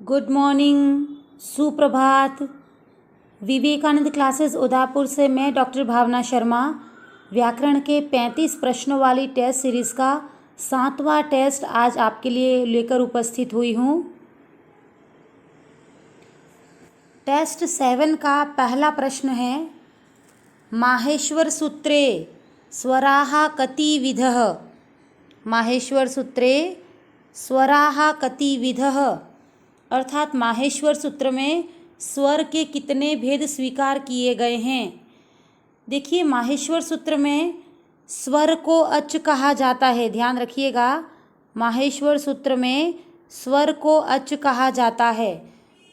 Good morning, सुप्रभात। Vivekananda classes Udaipur से मैं डॉक्टर भावना शर्मा व्याकरण के 35 प्रश्नों वाली टेस्ट सीरीज़ का 7वां टेस्ट आज आपके लिए लेकर उपस्थित हुई हूँ। टेस्ट 7 का पहला प्रश्न है, माहेश्वर सूत्रे स्वराः कति विधः। माहेश्वर सूत्रे स्वराः कति विधः अर्थात माहेश्वर सूत्र में स्वर के कितने भेद स्वीकार किए गए हैं। देखिए, माहेश्वर सूत्र में स्वर को अच कहा जाता है। ध्यान रखिएगा, माहेश्वर सूत्र में स्वर को अच कहा जाता है।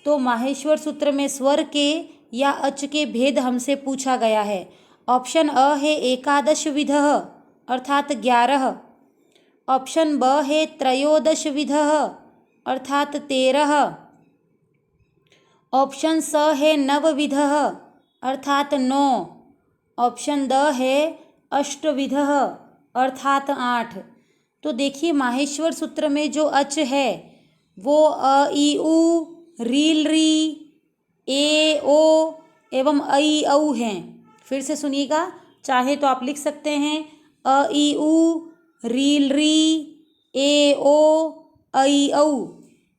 तो माहेश्वर सूत्र में स्वर के या अच के भेद हमसे पूछा गया है। ऑप्शन अ है एकादश विधः अर्थात 11। ऑप्शन ब है त्रयोदश विधः अर्थात 13। ऑप्शन स है नवविधः अर्थात 9। ऑप्शन द है अष्टविधः अर्थात 8। तो देखिए, माहेश्वर सूत्र में जो अच है वो अ ई उ, रील री, ए ओ एवं ऐ औ हैं। फिर से सुनिएगा, चाहे तो आप लिख सकते हैं अ ई उ, रील री, ए ओ, ऐ औ।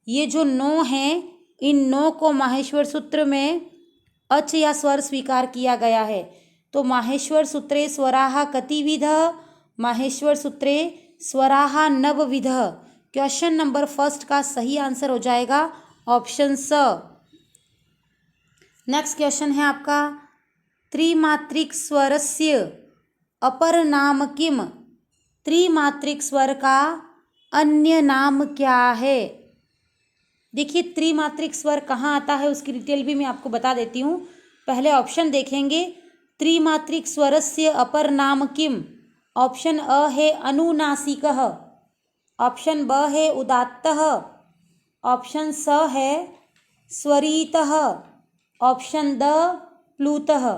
ये जो 9 हैं, इन 9 को माहेश्वर सूत्र में अच या स्वर स्वीकार किया गया है। तो माहेश्वर सूत्रे स्वराः कति विधः, माहेश्वर सूत्रे स्वराः नवविधः। क्वेश्चन नंबर फर्स्ट का सही आंसर हो जाएगा ऑप्शन स। नेक्स्ट क्वेश्चन है आपका, त्रिमात्रिक स्वरस्य अपर नाम किम। त्रिमात्रिक स्वर का अन्य नाम क्या है। देखिए, त्रिमात्रिक स्वर कहाँ आता है उसकी डिटेल भी मैं आपको बता देती हूँ। पहले ऑप्शन देखेंगे, त्रिमात्रिक स्वरस्य अपर नाम किम। ऑप्शन अ है अनुनासिकः, ऑप्शन ब है उदात्तः, ऑप्शन स है स्वरितः, ऑप्शन द प्लूतः।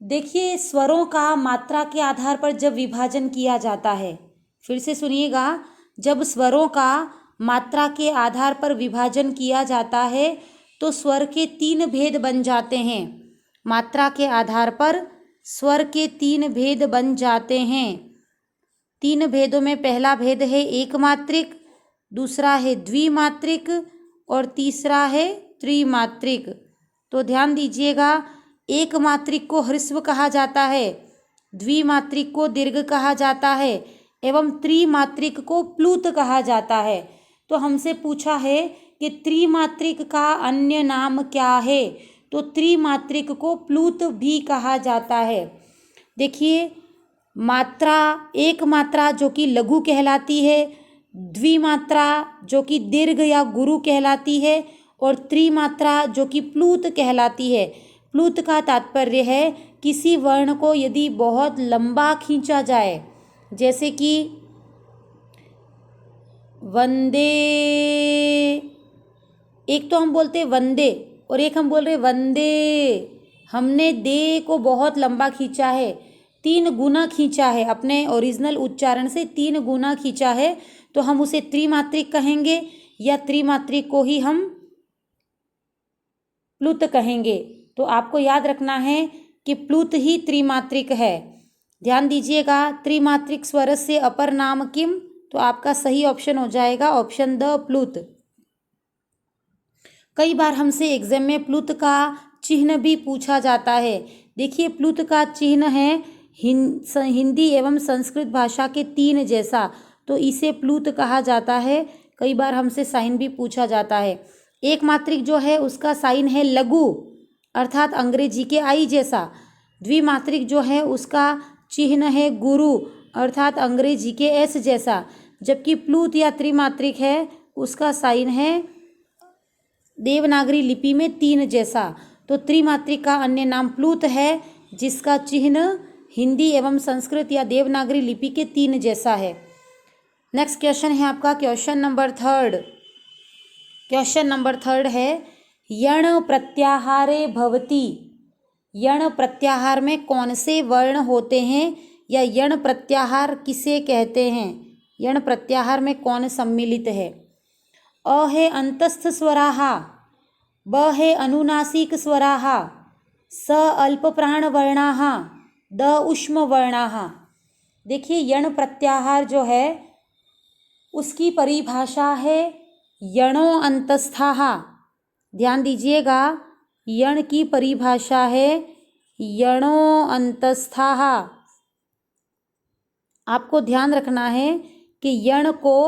देखिए, स्वरों का मात्रा के आधार पर जब विभाजन किया जाता है, फिर से सुनिएगा, जब स्वरों का मात्रा के आधार पर विभाजन किया जाता है तो स्वर के 3 भेद बन जाते हैं। मात्रा के आधार पर स्वर के 3 भेद बन जाते हैं। 3 भेदों में पहला भेद है एकमात्रिक, दूसरा है द्विमात्रिक और तीसरा है त्रिमात्रिक। तो ध्यान दीजिएगा, एकमात्रिक को ह्रस्व कहा जाता है, द्विमात्रिक को दीर्घ कहा जाता है एवं त्रिमात्रिक को प्लूत कहा जाता है। तो हमसे पूछा है कि त्रिमात्रिक का अन्य नाम क्या है, तो त्रिमात्रिक को प्लूत भी कहा जाता है। देखिए, मात्रा, एक मात्रा जो कि लघु कहलाती है, द्विमात्रा जो कि दीर्घ या गुरु कहलाती है और त्रिमात्रा जो कि प्लूत कहलाती है। प्लूत का तात्पर्य है किसी वर्ण को यदि बहुत लंबा खींचा जाए, जैसे कि वंदे, एक तो हम बोलते वंदे और एक हम बोल रहे वंदे। हमने दे को बहुत लंबा खींचा है, 3 गुना खींचा है, अपने ओरिजिनल उच्चारण से 3 गुना खींचा है, तो हम उसे त्रिमात्रिक कहेंगे या त्रिमात्रिक को ही हम प्लुत कहेंगे। तो आपको याद रखना है कि प्लुत ही त्रिमात्रिक है। ध्यान दीजिएगा, त्रिमात्रिक स्वरस्य अपर नाम किम, तो आपका सही ऑप्शन हो जाएगा ऑप्शन द प्लुत। कई बार हमसे एग्जाम में प्लुत का चिन्ह भी पूछा जाता है। देखिए, प्लुत का चिन्ह है हिंदी एवं संस्कृत भाषा के 3 जैसा, तो इसे प्लुत कहा जाता है। कई बार हमसे साइन भी पूछा जाता है। एक मात्रिक जो है उसका साइन है लघु अर्थात अंग्रेजी के आई जैसा। द्विमात्रिक जो है उसका चिन्ह है गुरु अर्थात अंग्रेजी के एस जैसा। जबकि प्लूत या त्रिमात्रिक है उसका साइन है देवनागरी लिपि में 3 जैसा। तो त्रिमात्रिक का अन्य नाम प्लूत है, जिसका चिन्ह हिंदी एवं संस्कृत या देवनागरी लिपि के 3 जैसा है। नेक्स्ट क्वेश्चन है आपका क्वेश्चन नंबर 3। क्वेश्चन नंबर 3 है, यण प्रत्याहारे भवति। यण प्रत्याहार में कौन से वर्ण होते हैं या यण प्रत्याहार किसे कहते हैं। यण प्रत्याहार में कौन सम्मिलित है। अ है अंतस्थ स्वराः, ब है अनुनासिक स्वराः, स अल्प प्राण वर्णाः, द उष्म वर्णाः। देखिए यण प्रत्याहार जो है उसकी परिभाषा है यणो अंतस्थाः। ध्यान दीजिएगा, यण की परिभाषा है यणो अंतस्थाः। आपको ध्यान रखना है कि यण को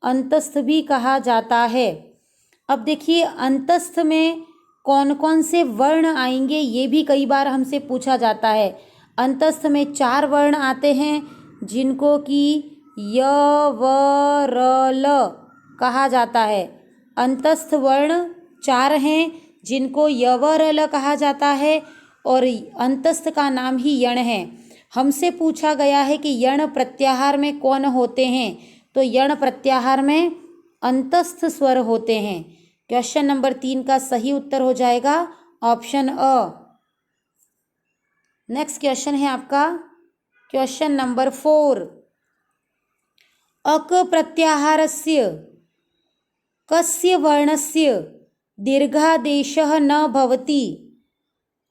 अंतस्थ भी कहा जाता है। अब देखिए अंतस्थ में कौन कौन से वर्ण आएंगे ये भी कई बार हमसे पूछा जाता है। अंतस्थ में 4 वर्ण आते हैं जिनको कि य व र ल कहा जाता है। अंतस्थ वर्ण 4 हैं जिनको य व र ल कहा जाता है और अंतस्थ का नाम ही यण है। हमसे पूछा गया है कि यण प्रत्याहार में कौन होते हैं, तो यण प्रत्याहार में अंतस्थ स्वर होते हैं। क्वेश्चन नंबर 3 का सही उत्तर हो जाएगा ऑप्शन अ। नेक्स्ट क्वेश्चन है आपका क्वेश्चन नंबर 4। अक प्रत्याहारस्य कस्य वर्णस्य दीर्घादेशः न भवति।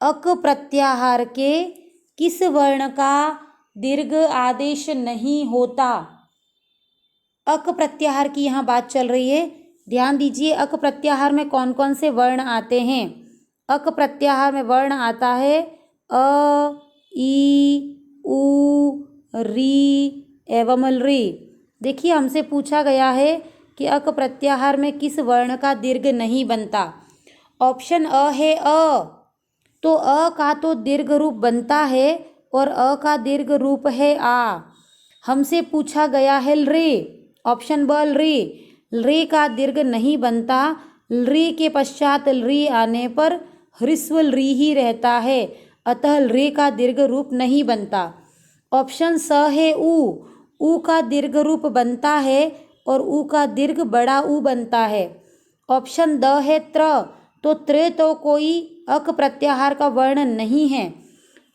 अक प्रत्याहार के किस वर्ण का दीर्घ आदेश नहीं होता। अक प्रत्याहार की यहाँ बात चल रही है। ध्यान दीजिए, अक प्रत्याहार में कौन कौन से वर्ण आते हैं। अक प्रत्याहार में वर्ण आता है अ, ई, उ, री एवं री। देखिए हमसे पूछा गया है कि अक प्रत्याहार में किस वर्ण का दीर्घ नहीं बनता। ऑप्शन अ है अ। तो अ का तो दीर्घ रूप बनता है और अ का दीर्घ रूप है आ। हमसे पूछा गया है रे। ऑप्शन ब रे। रे का दीर्घ नहीं बनता। रे के पश्चात री आने पर ह्रस्व री ही रहता है, अतः रे का दीर्घ रूप नहीं बनता। ऑप्शन स है उ का दीर्घ रूप बनता है और उ का दीर्घ बड़ा उ बनता है। ऑप्शन द है त्र। तो त्र तो कोई अक प्रत्याहार का वर्ण नहीं है।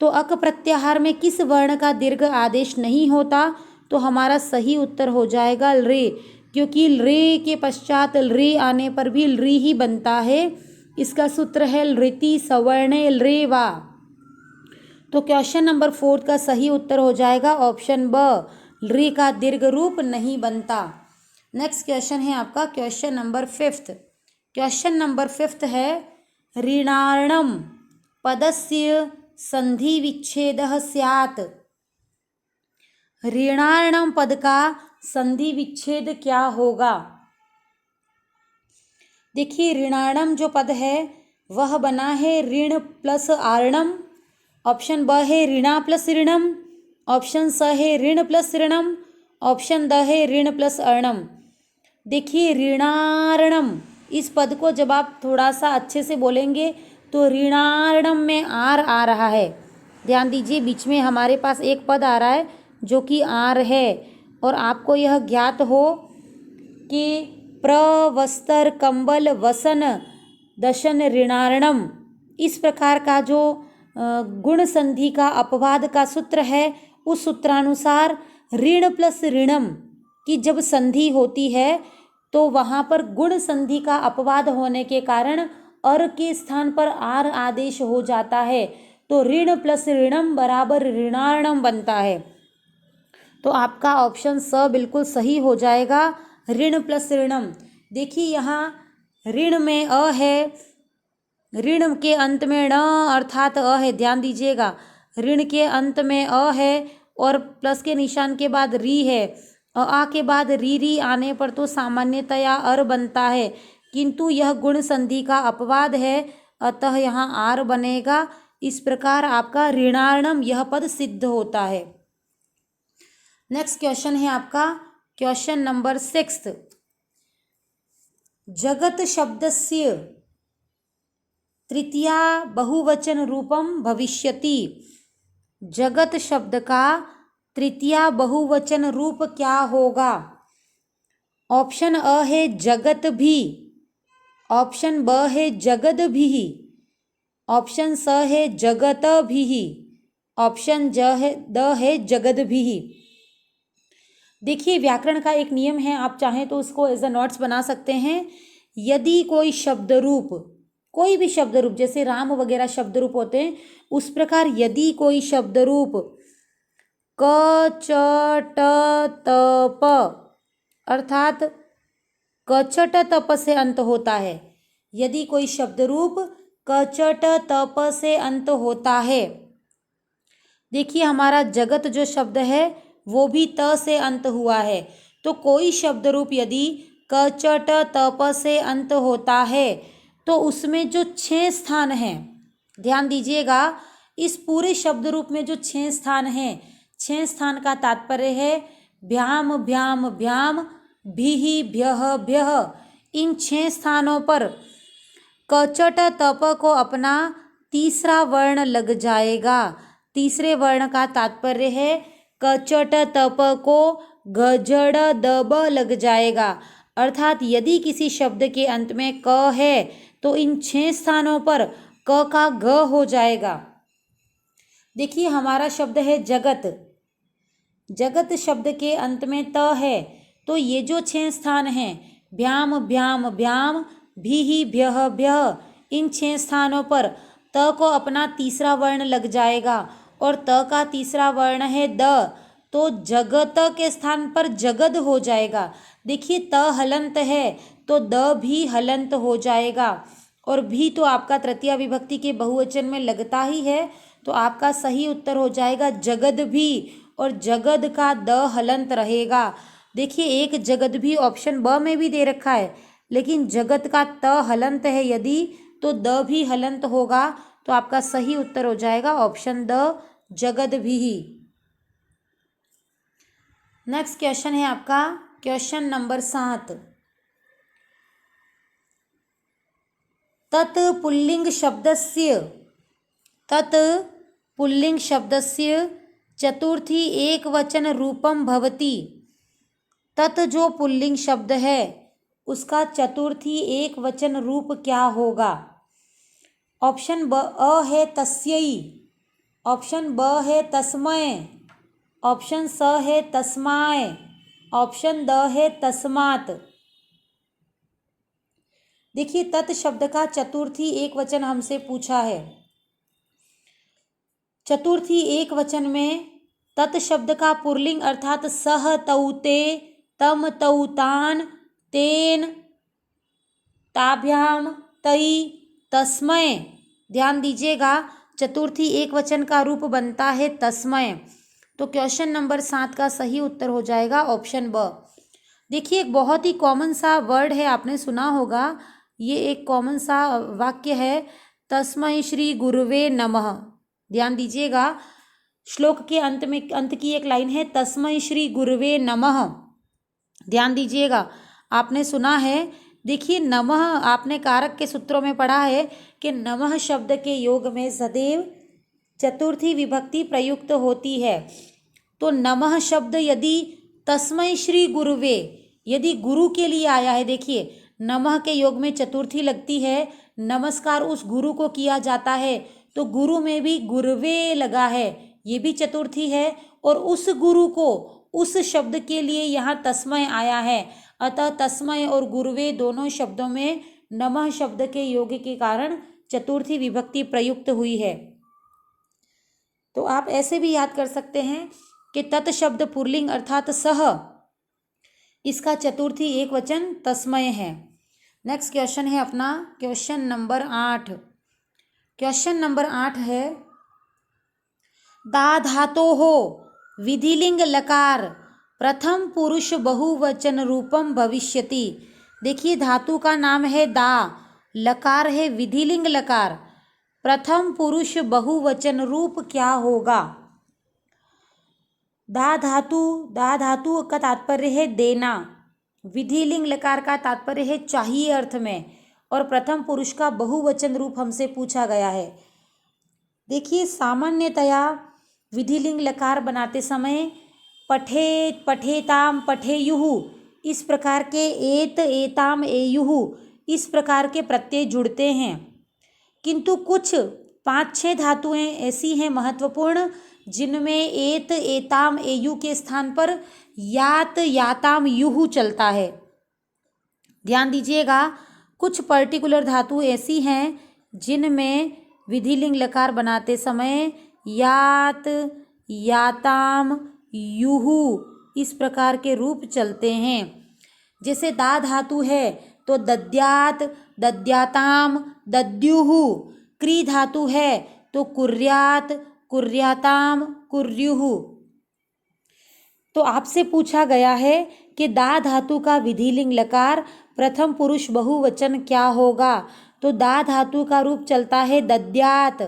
तो अक प्रत्याहार में किस वर्ण का दीर्घ आदेश नहीं होता, तो हमारा सही उत्तर हो जाएगा रे, क्योंकि रे के पश्चात रे आने पर भी री ही बनता है। इसका सूत्र है लृति सवर्णे रे वा। तो क्वेश्चन नंबर 4 का सही उत्तर हो जाएगा ऑप्शन ब, रे का दीर्घ रूप नहीं बनता। नेक्स्ट क्वेश्चन है आपका क्वेश्चन नंबर 5। क्वेश्चन नंबर 5 है ऋणार्णम पदस्य संधि विच्छेदः स्यात्। ऋणार्णम पद का संधि विच्छेद क्या होगा। देखिए ऋणार्णम जो पद है वह बना है ऋण प्लस आर्णम। ऑप्शन ब है ऋणा प्लस ऋणम। ऑप्शन स है ऋण प्लस ऋणम। ऑप्शन द है ऋण प्लस अर्णम। देखिए ऋणार्णम इस पद को जब आप थोड़ा सा अच्छे से बोलेंगे तो ऋणार्णम में आर आ रहा है। ध्यान दीजिए, बीच में हमारे पास एक पद आ रहा है जो कि आर है, और आपको यह ज्ञात हो कि प्रवस्तर कंबल वसन दशन ऋणार्णम, इस प्रकार का जो गुण संधि का अपवाद का सूत्र है, उस सूत्रानुसार ऋण प्लस ऋणम की जब संधि होती है तो वहाँ पर गुण संधि का अपवाद होने के कारण अर के स्थान पर आर आदेश हो जाता है, तो ऋण प्लस ऋणम बराबर ऋणार्णम बनता है। तो आपका ऑप्शन स बिल्कुल सही हो जाएगा, ऋण प्लस ऋणम। देखिए यहाँ ऋण में अ है, ऋण के अंत में ण अर्थात अ है। ध्यान दीजिएगा, ऋण के अंत में अ है और प्लस के निशान के बाद री है। आ के बाद री आने पर तो सामान्यतया अर बनता है, किंतु यह गुण संधि का अपवाद है, अतः यहाँ आर बनेगा। इस प्रकार आपका ऋणार्णम यह पद सिद्ध होता है। नेक्स्ट क्वेश्चन है आपका क्वेश्चन नंबर 6। जगत शब्दस्य तृतीया बहुवचन रूपम भविष्यति। जगत शब्द का तृतीया बहुवचन रूप क्या होगा। ऑप्शन अ है जगत भी। ऑप्शन ब है जगद भी। ऑप्शन स है जगत भी। ऑप्शन द है जगद भी। देखिए व्याकरण का एक नियम है, आप चाहें तो उसको एज अ नोट्स बना सकते हैं। यदि कोई शब्द रूप, कोई भी शब्द रूप, जैसे राम वगैरह शब्द रूप होते हैं, उस प्रकार यदि कोई शब्द रूप क च ट त प अर्थात कचट तप से अंत होता है, यदि कोई शब्द रूप कचट तप से अंत होता है। देखिए हमारा जगत जो शब्द है वो भी त से अंत हुआ है, तो कोई शब्द रूप यदि कचट तप से अंत होता है तो उसमें जो 6 स्थान हैं, ध्यान दीजिएगा, इस पूरे शब्द रूप में जो 6 स्थान हैं, 6 स्थान का तात्पर्य है भ्याम भ्याम भ्याम, भीहि भ्यः भ्यः। इन 6 स्थानों पर कचट तप को अपना तीसरा वर्ण लग जाएगा। तीसरे वर्ण का तात्पर्य है कचट तप को गजड़ दब लग जाएगा। अर्थात यदि किसी शब्द के अंत में क है तो इन 6 स्थानों पर क का ग हो जाएगा। देखिए हमारा शब्द है जगत, जगत शब्द के अंत में त है, तो ये जो 6 स्थान हैं भ्याम भ्याम भ्याम, भीहि भ्यः भ्यः, इन 6 स्थानों पर त को अपना तीसरा वर्ण लग जाएगा और त का तीसरा वर्ण है द, तो जगत के स्थान पर जगद हो जाएगा। देखिए त हलंत है तो द भी हलंत हो जाएगा, और भी तो आपका तृतीया विभक्ति के बहुवचन में लगता ही है, तो आपका सही उत्तर हो जाएगा जगद भी, और जगद का द हलंत रहेगा। देखिए एक जगद भी ऑप्शन ब में भी दे रखा है, लेकिन जगत का त हलंत है यदि, तो द भी हलंत होगा, तो आपका सही उत्तर हो जाएगा ऑप्शन द जगद भी। नेक्स्ट क्वेश्चन है आपका क्वेश्चन नंबर 7। तत् पुल्लिंग शब्दस्य चतुर्थी एक वचन रूपम भवति। तत् जो पुल्लिंग शब्द है उसका चतुर्थी एक वचन रूप क्या होगा? ऑप्शन ब अ है तस्यै, ऑप्शन ब है तस्मय, ऑप्शन स है तस्माय, ऑप्शन द है तस्मात्। देखिए तत् शब्द का चतुर्थी एक वचन हमसे पूछा है। चतुर्थी एक वचन में तत् शब्द का पुल्लिंग अर्थात सह तौते, तम तौतान, तेन, ताभ्याम, तई, तस्मय। ध्यान दीजिएगा चतुर्थी एक वचन का रूप बनता है तस्मय, तो क्वेश्चन नंबर 7 का सही उत्तर हो जाएगा ऑप्शन ब। देखिए एक बहुत ही कॉमन सा वर्ड है, आपने सुना होगा, ये एक कॉमन सा वाक्य है, तस्मै श्री गुरुवे नमः। ध्यान दीजिएगा श्लोक के अंत की एक लाइन है तस्मै श्री गुरुवे नमः। ध्यान दीजिएगा आपने सुना है। देखिए नमः आपने कारक के सूत्रों में पढ़ा है कि नमः शब्द के योग में सदैव चतुर्थी विभक्ति प्रयुक्त होती है, तो नमः शब्द यदि तस्मै श्री गुरुवे, यदि गुरु के लिए आया है, देखिए नमः के योग में चतुर्थी लगती है, नमस्कार उस गुरु को किया जाता है, तो गुरु में भी गुरुवे लगा है, ये भी चतुर्थी है, और उस गुरु को उस शब्द के लिए यहाँ तस्मय आया है, अतः तस्मय और गुरुवे दोनों शब्दों में नमः शब्द के योग के कारण चतुर्थी विभक्ति प्रयुक्त हुई है। तो आप ऐसे भी याद कर सकते हैं कि तत् शब्द पुल्लिंग अर्थात सह, इसका चतुर्थी एक वचन तस्मय है। नेक्स्ट क्वेश्चन है अपना क्वेश्चन नंबर 8। क्वेश्चन नंबर 8 है दा धातोः विधिलिंग लकार प्रथम पुरुष बहुवचन रूपम भविष्यति। देखिए धातु का नाम है दा, लकार है विधिलिंग लकार, प्रथम पुरुष बहुवचन रूप क्या होगा? दा धातु का तात्पर्य है देना, विधिलिंग लकार का तात्पर्य है चाहिए अर्थ में, और प्रथम पुरुष का बहुवचन रूप हमसे पूछा गया है। देखिए सामान्यतया विधिलिंग लकार बनाते समय पठेत, पठेताम, पठेयुः, इस प्रकार के एत, एताम, एयुः, इस प्रकार के प्रत्यय जुड़ते हैं, किंतु कुछ 5-6 धातुएं ऐसी हैं महत्वपूर्ण जिनमें एत, एताम, एयु के स्थान पर यात याताम युहु चलता है। ध्यान दीजिएगा, कुछ पर्टिकुलर धातु ऐसी हैं जिनमें विधिलिंग लकार बनाते समय यात याताम युहु इस प्रकार के रूप चलते हैं। जैसे दा धातु है तो दद्यात दद्याताम दद्युहु, क्री धातु है तो कुर्यात कुर्याताम कुर्युहु। तो आपसे पूछा गया है कि दा धातु का विधिलिंग लकार प्रथम पुरुष बहुवचन क्या होगा, तो दा धातु का रूप चलता है दद्यात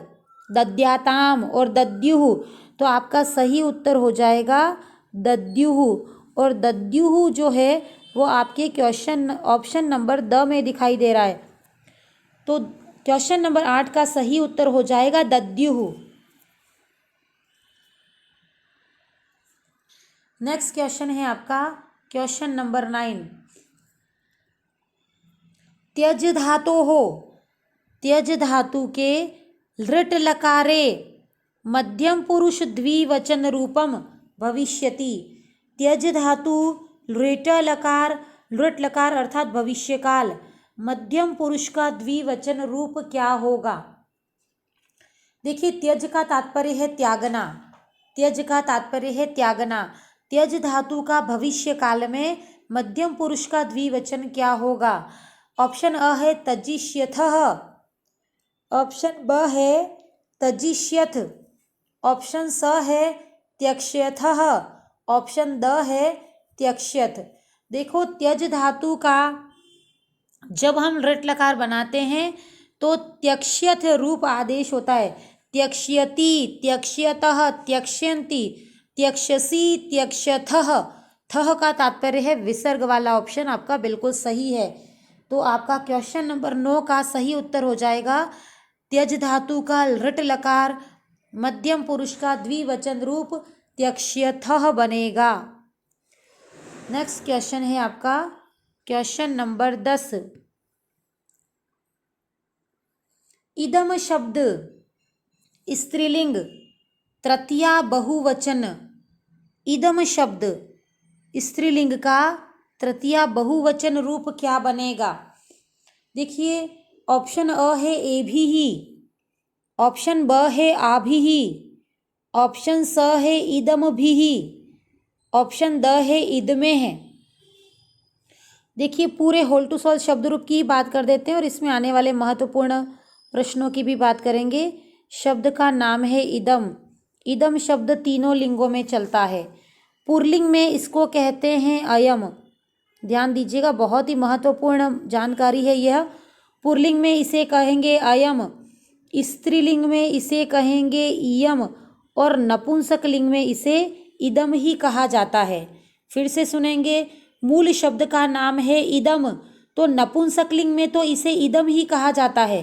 दद्याताम और दद्युहु। तो आपका सही उत्तर हो जाएगा दद्युहु। और दद्युहु जो है वो आपके क्वेश्चन ऑप्शन नंबर द में दिखाई दे रहा है। तो क्वेश्चन नंबर 8 का सही उत्तर हो जाएगा दद्युहु। नेक्स्ट क्वेश्चन है आपका क्वेश्चन नंबर 9। त्यज धातु हो, त्यज धातु के लृट लकारे मध्यम पुरुष द्विवचन रूपम भविष्यति। त्यज धातु लृट लकार अर्थात भविष्यकाल मध्यम पुरुष का द्विवचन रूप क्या होगा। देखिए, त्यज का तात्पर्य है त्यागना, त्यज का तात्पर्य है त्यागना। त्यज धातु का भविष्य काल में मध्यम पुरुष का द्विवचन क्या होगा। ऑप्शन अ है तजिष्यथः, ऑप्शन ब है तजिष्यथ, ऑप्शन स है त्यक्ष्यथः, ऑप्शन द है त्यक्ष्यथ। देखो, त्यज धातु का जब हम लृट लकार बनाते हैं तो त्यक्ष्यथ रूप आदेश होता है। त्यक्ष्यति त्यक्ष्यतः त्यक्ष्यन्ति त्यक्ष्यसि त्यक्ष्यथः। थः का तात्पर्य है विसर्ग वाला ऑप्शन आपका बिल्कुल सही है। तो आपका क्वेश्चन नंबर 9 का सही उत्तर हो जाएगा त्यज धातु का लृट लकार मध्यम पुरुष का द्विवचन रूप त्यक्ष्यथः बनेगा। नेक्स्ट क्वेश्चन है आपका क्वेश्चन नंबर 10। इदम शब्द स्त्रीलिंग तृतीया बहुवचन, इदम शब्द स्त्रीलिंग का तृतीया बहुवचन रूप क्या बनेगा। देखिए, ऑप्शन अ है एभिहि, ऑप्शन ब है आभिहि, ऑप्शन स है इदमभिहि, ऑप्शन द है इदमे है। देखिए, पूरे होल टू सोल शब्द रूप की बात कर देते हैं और इसमें आने वाले महत्वपूर्ण प्रश्नों की भी बात करेंगे। शब्द का नाम है इदम। इदम शब्द तीनों लिंगों में चलता है। पुल्लिंग में इसको कहते हैं अयम। ध्यान दीजिएगा, बहुत ही महत्वपूर्ण जानकारी है यह। पुल्लिंग में इसे कहेंगे अयम, स्त्रीलिंग में इसे कहेंगे इयम और नपुंसक लिंग में इसे इदम ही कहा जाता है। फिर से सुनेंगे, मूल शब्द का नाम है इदम, तो नपुंसक लिंग में तो इसे इदम ही कहा जाता है,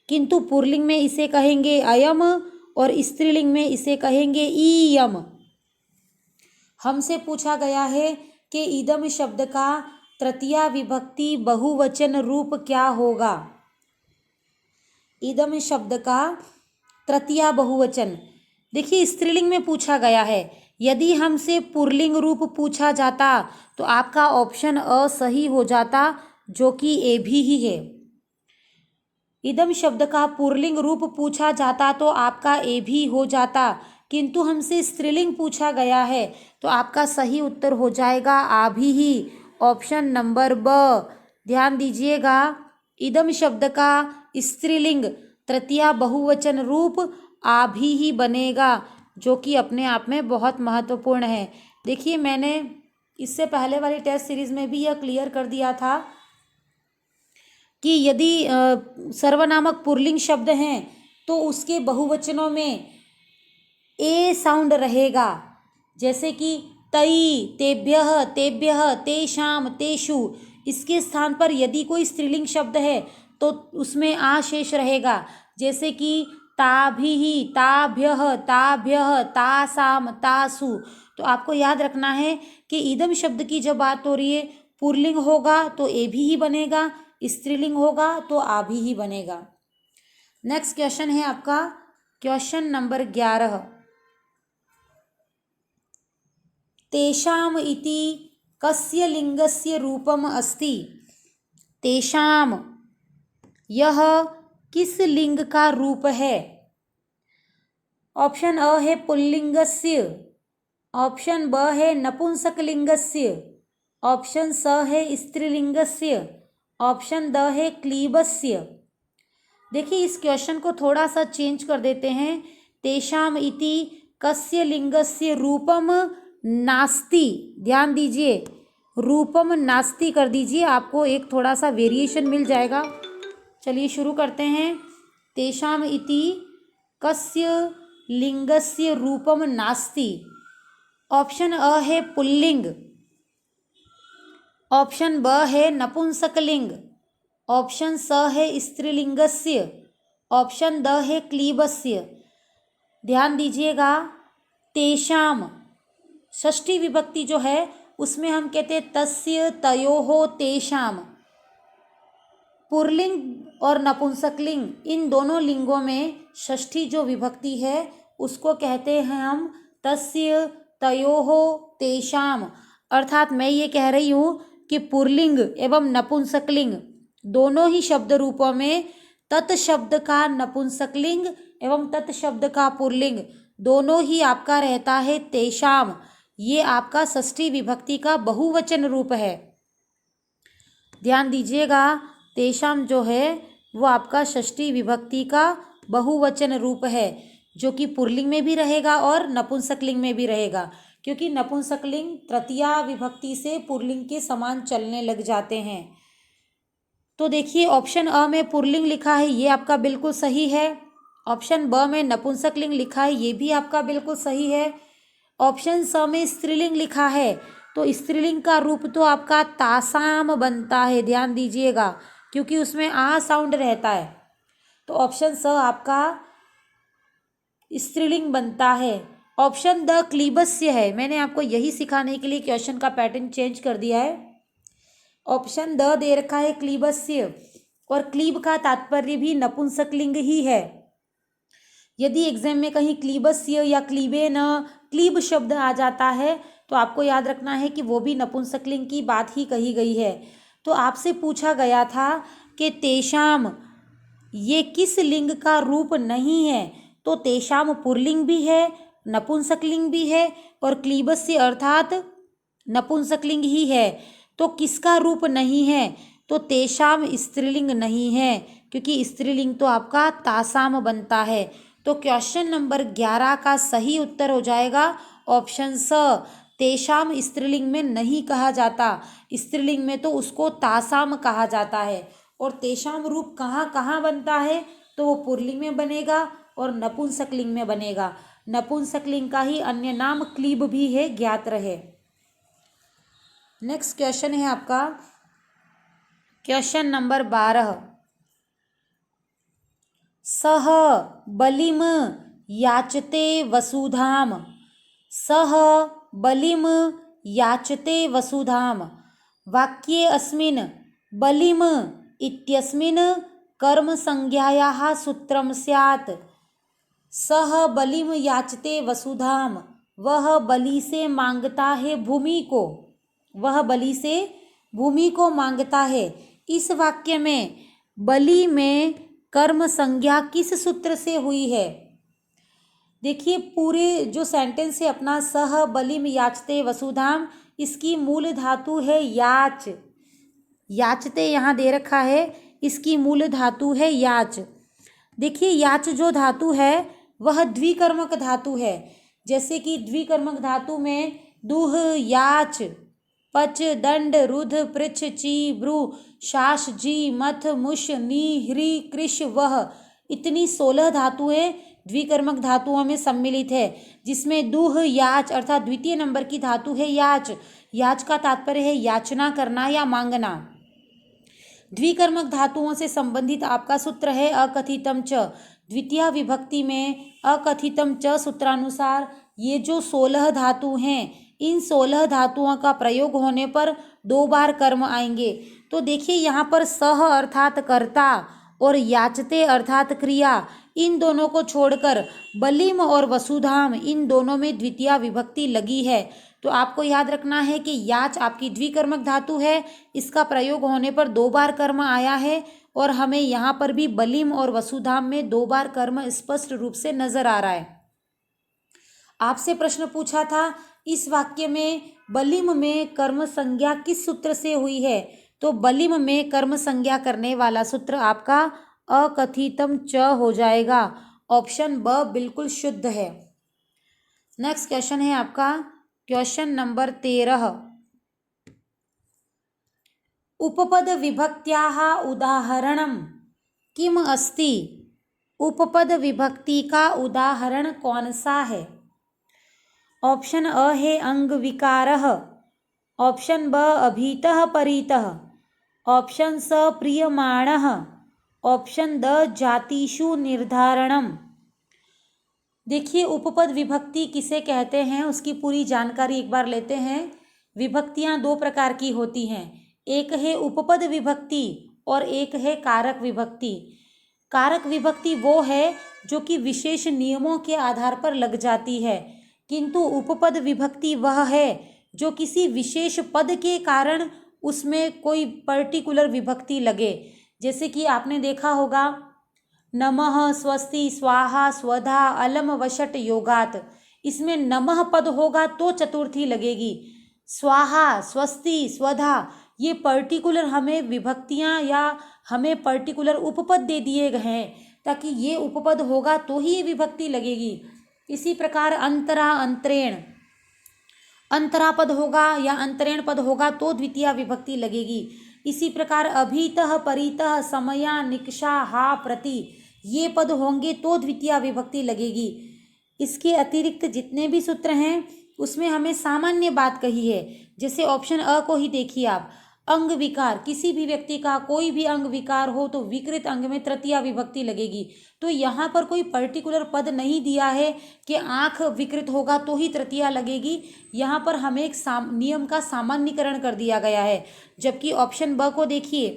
किंतु पुल्लिंग में इसे कहेंगे अयम और स्त्रीलिंग में इसे कहेंगे ईयम। हमसे पूछा गया है कि इदम शब्द का तृतीया विभक्ति बहुवचन रूप क्या होगा। इदम शब्द का तृतीया बहुवचन, देखिए, स्त्रीलिंग में पूछा गया है। यदि हमसे पुल्लिंग रूप पूछा जाता तो आपका ऑप्शन अ सही हो जाता, जो कि ए भी ही है। इदम शब्द का पुल्लिंग रूप पूछा जाता तो आपका ए भी हो जाता, किंतु हमसे स्त्रीलिंग पूछा गया है तो आपका सही उत्तर हो जाएगा आभी ही, ऑप्शन नंबर ब। ध्यान दीजिएगा, इदम शब्द का स्त्रीलिंग तृतीया बहुवचन रूप आभी ही बनेगा, जो कि अपने आप में बहुत महत्वपूर्ण है। देखिए, मैंने इससे पहले वाली टेस्ट सीरीज में भी यह क्लियर कर दिया था कि यदि सर्वनामक पुल्लिंग शब्द हैं तो उसके बहुवचनों में ए साउंड रहेगा। जैसे कि तई, तेभ्यः, तेभ्यः, तेषाम, तेषु। इसके स्थान पर यदि कोई स्त्रीलिंग शब्द है तो उसमें आ शेष रहेगा। जैसे कि ताभिः, ताभ्यः, ताभ्यः, तासाम, तासु। तो आपको याद रखना है कि इदम शब्द की जब बात हो रही है, पुल्लिंग होगा तो ए भी ही बनेगा, स्त्रीलिंग होगा तो आ भी ही बनेगा। नेक्स्ट क्वेश्चन है आपका क्वेश्चन नंबर 11। तेषाम इति कस्य लिंगस्य रूपम अस्ति। तेषाम, यह किस लिंग का रूप है। ऑप्शन अ है पुल्लिंगस्य, ऑप्शन ब है नपुंसकलिंगस्य, ऑप्शन स है स्त्रीलिंगस्य, ऑप्शन द है क्लीबस्य। देखिए इस क्वेश्चन को थोड़ा सा चेंज कर देते हैं। तेषाम इति कस्य लिंगस्य रूपम नास्ति, ध्यान दीजिए, रूपम नास्ति कर दीजिए, आपको एक थोड़ा सा वेरिएशन मिल जाएगा। चलिए शुरू करते हैं। तेषाम इति कस्य लिंगस्य रूपम नास्ति। ऑप्शन अ है पुल्लिंग, ऑप्शन ब है नपुंसकलिंग, ऑप्शन स है स्त्रीलिंगस्य, ऑप्शन द है क्लीबस्य। ध्यान दीजिएगा, तेषाम षष्ठी विभक्ति जो है उसमें हम कहते हैं तस्य, तयोः, तेषाम। पुल्लिंग और नपुंसकलिंग इन दोनों लिंगों में षष्ठी जो विभक्ति है उसको कहते हैं हम तस्य, तयोः, तेषाम। अर्थात मैं ये कह रही हूँ कि पुल्लिंग एवं नपुंसकलिंग दोनों ही शब्द रूपों में तत् शब्द का नपुंसकलिंग एवं तत् शब्द का पुल्लिंग दोनों ही आपका रहता है तेषाम। ये आपका षष्ठी विभक्ति का बहुवचन रूप है। ध्यान दीजिएगा, तेषाम जो है वो आपका षष्ठी विभक्ति का बहुवचन रूप है, जो कि पुल्लिंग में भी रहेगा और नपुंसकलिंग में भी रहेगा, क्योंकि नपुंसकलिंग तृतीया विभक्ति से पुल्लिंग के समान चलने लग जाते हैं। तो देखिए ऑप्शन अ में पुल्लिंग लिखा है, ये आपका बिल्कुल सही है। ऑप्शन ब में नपुंसकलिंग लिखा है, ये भी आपका बिल्कुल सही है। ऑप्शन स में स्त्रीलिंग लिखा है, तो स्त्रीलिंग का रूप तो आपका तासाम बनता है, ध्यान दीजिएगा, क्योंकि उसमें आ साउंड रहता है। तो ऑप्शन स आपका स्त्रीलिंग बनता है। ऑप्शन द क्लीबस्य है, मैंने आपको यही सिखाने के लिए क्वेश्चन का पैटर्न चेंज कर दिया है। ऑप्शन द दे रखा है क्लीबस्य, और क्लीब का तात्पर्य भी नपुंसकलिंग ही है। यदि एग्जाम में कहीं क्लीबस्य या क्लीबेन, क्लीब शब्द आ जाता है तो आपको याद रखना है कि वो भी नपुंसकलिंग की बात ही कही गई है। तो आपसे पूछा गया था कि तेषाम ये किस लिंग का रूप नहीं है, तो तेषाम पुल्लिंग भी है, नपुंसकलिंग भी है, और क्लीबस्य अर्थात नपुंसकलिंग ही है। तो किसका रूप नहीं है, तो तेषाम स्त्रीलिंग नहीं है, क्योंकि स्त्रीलिंग तो आपका तासाम बनता है। तो क्वेश्चन नंबर 11 का सही उत्तर हो जाएगा ऑप्शन स। तेषाम स्त्रीलिंग में नहीं कहा जाता, स्त्रीलिंग में तो उसको तासाम कहा जाता है। और तेषाम रूप कहाँ कहाँ बनता है, तो वो पुल्लिंग में बनेगा और नपुंसकलिंग में बनेगा। नपुंसकलिंग का ही अन्य नाम क्लीब भी है, ज्ञात रहे। नेक्स्ट क्वेश्चन है आपका क्वेश्चन नंबर 12। सह बलिम याचते वसुधाम, सह बलिम याचते वसुधाम। वाक्ये अस्मिन् बलिम इत्यस्मिन् कर्म संज्ञायाः सूत्रं स्यात्। सह बलिम याचते वसुधाम, वह बलि से मांगता है भूमि को, वह बलि से भूमि को मांगता है। इस वाक्य में बलि में कर्म संज्ञा किस सूत्र से हुई है। देखिए पूरे जो सेंटेंस है अपना, सह बलिम याचते वसुधाम, इसकी मूल धातु है याच। याचते यहाँ दे रखा है, इसकी मूल धातु है याच। देखिए याच जो धातु है वह द्विकर्मक धातु है। जैसे कि द्विकर्मक धातु में दुह, याच, पच, दंड, रुध, पृछ, ची, ब्रू, शास, जी, मथ, मुश, नी, ह्री, कृश, वह, इतनी 16 धातुएं द्विकर्मक धातुओं में सम्मिलित है, जिसमें दुह, याच अर्थात द्वितीय नंबर की धातु है याच। याच का तात्पर्य है याचना करना या मांगना। द्विकर्मक धातुओं से संबंधित आपका सूत्र है अकथितम च। द्वितीय विभक्ति में अकथितम च सूत्रानुसार ये जो 16 धातु हैं, इन 16 धातुओं का प्रयोग होने पर 2 बार कर्म आएंगे। तो देखिए यहाँ पर सह अर्थात कर्ता और याचते अर्थात क्रिया, इन दोनों को छोड़कर बलिम और वसुधाम इन दोनों में द्वितीय विभक्ति लगी है। तो आपको याद रखना है कि याच आपकी द्विकर्मक धातु है, इसका प्रयोग होने पर 2 बार कर्म आया है और हमें यहाँ पर भी बलिम और वसुधाम में 2 बार कर्म स्पष्ट रूप से नजर आ रहा है। आपसे प्रश्न पूछा था इस वाक्य में बलिम में कर्म संज्ञा किस सूत्र से हुई है, तो बलिम में कर्म संज्ञा करने वाला सूत्र आपका अकथितम च हो जाएगा। ऑप्शन ब बिल्कुल शुद्ध है। नेक्स्ट क्वेश्चन है आपका क्वेश्चन नंबर 13। उपपद विभक्त्याः उदाहरणं किम अस्ति? उपपद विभक्ति का उदाहरण कौन सा है? ऑप्शन अ है अंग विकारः, ऑप्शन ब अभीतः परितः, ऑप्शन स प्रीयमाणः, ऑप्शन द जातिषु निर्धारणम। देखिए उपपद विभक्ति किसे कहते हैं उसकी पूरी जानकारी एक बार लेते हैं। विभक्तियां 2 प्रकार की होती हैं, एक है उपपद विभक्ति और एक है कारक विभक्ति। कारक विभक्ति वो है जो कि विशेष नियमों के आधार पर लग जाती है, किंतु उपपद विभक्ति वह है जो किसी विशेष पद के कारण उसमें कोई पर्टिकुलर विभक्ति लगे। जैसे कि आपने देखा होगा नमः, स्वस्ति, स्वाहा, स्वधा, अलम, वषट, योगात, इसमें नमः पद होगा तो चतुर्थी लगेगी। स्वाहा, स्वस्ति, स्वधा, ये पर्टिकुलर हमें विभक्तियां या हमें पर्टिकुलर उपपद दे दिए गए हैं ताकि ये उपपद होगा तो ही ये विभक्ति लगेगी। इसी प्रकार अंतरा, अंतरेण, अंतरा पद होगा या अंतरेण पद होगा तो द्वितीया विभक्ति लगेगी। इसी प्रकार अभीतः, परितः, समया, निकषा, हा, प्रति, ये पद होंगे तो द्वितीया विभक्ति लगेगी। इसके अतिरिक्त जितने भी सूत्र हैं उसमें हमें सामान्य बात कही है। जैसे ऑप्शन अ को ही देखिए आप, अंग विकार, किसी भी व्यक्ति का कोई भी अंग विकार हो तो विकृत अंग में तृतीया विभक्ति लगेगी। तो यहाँ पर कोई पर्टिकुलर पद नहीं दिया है कि आँख विकृत होगा तो ही तृतीया लगेगी। यहाँ पर हमें एक नियम का सामान्यीकरण कर दिया गया है। जबकि ऑप्शन ब को देखिए,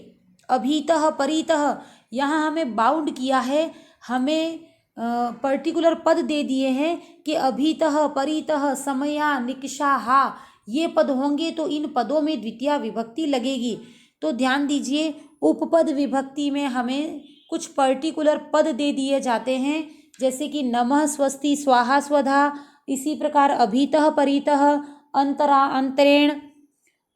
अभीतः, परितः, यहाँ हमें बाउंड किया है, हमें पर्टिकुलर पद दे दिए हैं कि अभीतः, परितः, समया, निकषा, हा, ये पद होंगे तो इन पदों में द्वितीया विभक्ति लगेगी। तो ध्यान दीजिए उपपद विभक्ति में हमें कुछ पर्टिकुलर पद दे दिए जाते हैं, जैसे कि नमः, स्वस्ति, स्वाहा, स्वधा, इसी प्रकार अभीतः, परितः, अंतरा, अंतरेण,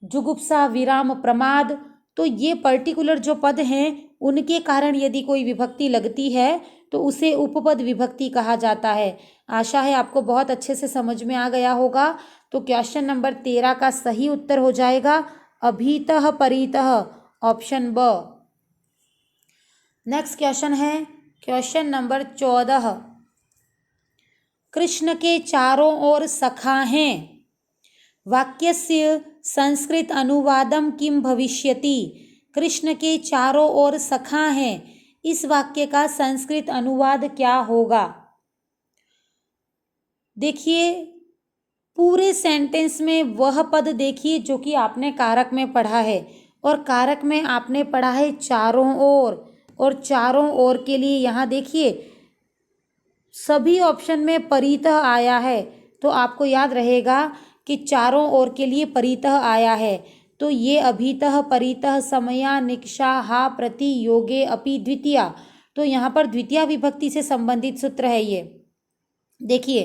जुगुप्सा, विराम, प्रमाद। तो ये पर्टिकुलर जो पद हैं उनके कारण यदि कोई विभक्ति लगती है तो उसे उपपद विभक्ति कहा जाता है। आशा है आपको बहुत अच्छे से समझ में आ गया होगा। तो क्वेश्चन नंबर 13 का सही उत्तर हो जाएगा अभीतः, परितः, ऑप्शन ब। नेक्स्ट क्वेश्चन है क्वेश्चन नंबर 14। कृष्ण के चारों ओर सखा हैं, वाक्यस्य संस्कृत अनुवादम किम भविष्यति? कृष्ण के चारों ओर सखा हैं, इस वाक्य का संस्कृत अनुवाद क्या होगा? देखिए पूरे सेंटेंस में वह पद देखिए जो कि आपने कारक में पढ़ा है, और कारक में आपने पढ़ा है चारों ओर, और चारों ओर के लिए यहाँ देखिए सभी ऑप्शन में परितः आया है। तो आपको याद रहेगा कि चारों ओर के लिए परितः आया है। तो ये अभीतः, परितः, समया, निकषा, हा, प्रति, योगे, अपि, द्वितीया, तो यहाँ पर द्वितीया विभक्ति से संबंधित सूत्र है ये। देखिए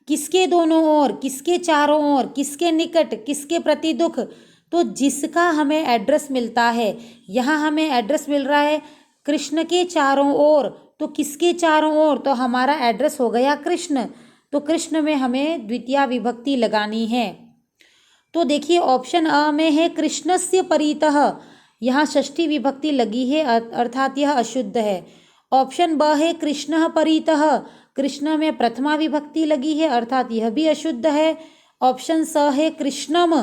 किसके दोनों ओर, किसके चारों ओर, किसके निकट, किसके प्रति दुख, तो जिसका हमें एड्रेस मिलता है, यहाँ हमें एड्रेस मिल रहा है कृष्ण के चारों ओर, तो किसके चारों ओर, तो हमारा एड्रेस हो गया कृष्ण। तो कृष्ण में हमें द्वितीया विभक्ति लगानी है। तो देखिए ऑप्शन अ में है कृष्णस्य परितः, यहाँ षष्ठी विभक्ति लगी है अर्थात यह अशुद्ध है। ऑप्शन ब है कृष्णः परितः, कृष्ण में प्रथमा विभक्ति लगी है अर्थात यह भी अशुद्ध है। ऑप्शन स है कृष्णम,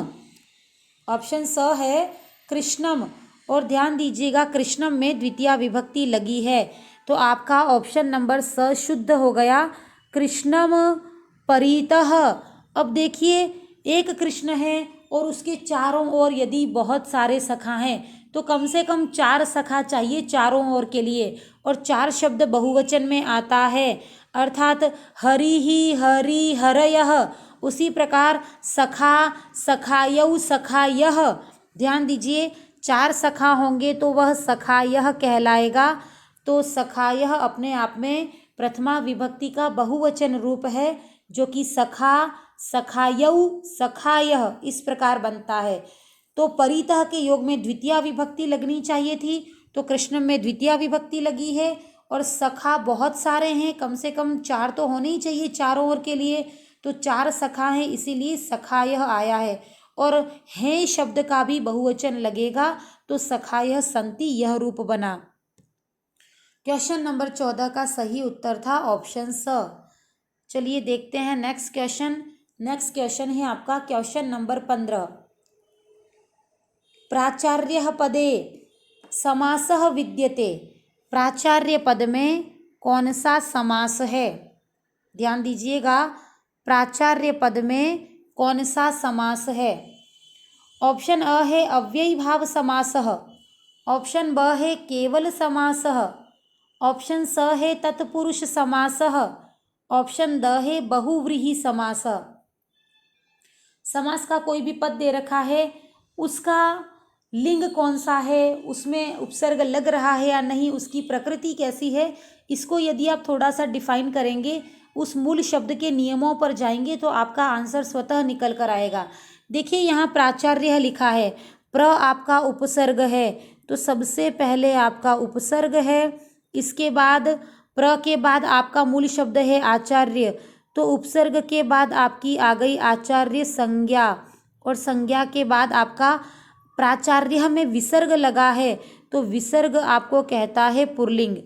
ऑप्शन स है कृष्णम, और ध्यान दीजिएगा कृष्णम में द्वितीया विभक्ति लगी है। तो आपका ऑप्शन नंबर स शुद्ध हो गया, कृष्णम परितः। अब देखिए एक कृष्ण है और उसके चारों ओर यदि बहुत सारे सखा हैं तो कम से कम 4 सखा चाहिए चारों ओर के लिए, और 4 शब्द बहुवचन में आता है अर्थात हरि ही, हरि, हरयः, उसी प्रकार सखा, सखायऊ, सखायह, ध्यान दीजिए 4 सखा होंगे तो वह सखायह कहलाएगा। तो सखायह अपने आप में प्रथमा विभक्ति का बहुवचन रूप है, जो कि सखा, सखायऊ, सखायह इस प्रकार बनता है। तो परितः के योग में द्वितीया विभक्ति लगनी चाहिए थी, तो कृष्णम में द्वितीया विभक्ति लगी है। और सखा बहुत सारे हैं, कम से कम 4 तो होने ही चाहिए चारों ओर के लिए, तो 4 सखा हैं, इसीलिए सखायह आया है। और हैं शब्द का भी बहुवचन लगेगा, तो सखायह संति यह रूप बना। क्वेश्चन नंबर 14 का सही उत्तर था ऑप्शन स। चलिए देखते हैं नेक्स्ट क्वेश्चन। नेक्स्ट क्वेश्चन है आपका क्वेश्चन नंबर 15। प्राचार्य पदे समासः विद्यते। प्राचार्य पद में कौन सा समास है? ध्यान दीजिएगा, प्राचार्य पद में कौन सा समास है? ऑप्शन अ है अव्ययी भाव समासः, ऑप्शन ब है केवल समासः, ऑप्शन स है तत्पुरुष समासः, ऑप्शन द है बहुव्रीहि समासः। समास का कोई भी पद दे रखा है, उसका लिंग कौन सा है, उसमें उपसर्ग लग रहा है या नहीं, उसकी प्रकृति कैसी है, इसको यदि आप थोड़ा सा डिफाइन करेंगे, उस मूल शब्द के नियमों पर जाएंगे, तो आपका आंसर स्वतः निकल कर आएगा। देखिए यहाँ प्राचार्य लिखा है, प्र आपका उपसर्ग है, तो सबसे पहले आपका उपसर्ग है, इसके बाद प्र के बाद आपका मूल शब्द है आचार्य, तो उपसर्ग के बाद आपकी आ गई आचार्य संज्ञा, और संज्ञा के बाद आपका प्राचार्य में विसर्ग लगा है, तो विसर्ग आपको कहता है पुल्लिंग।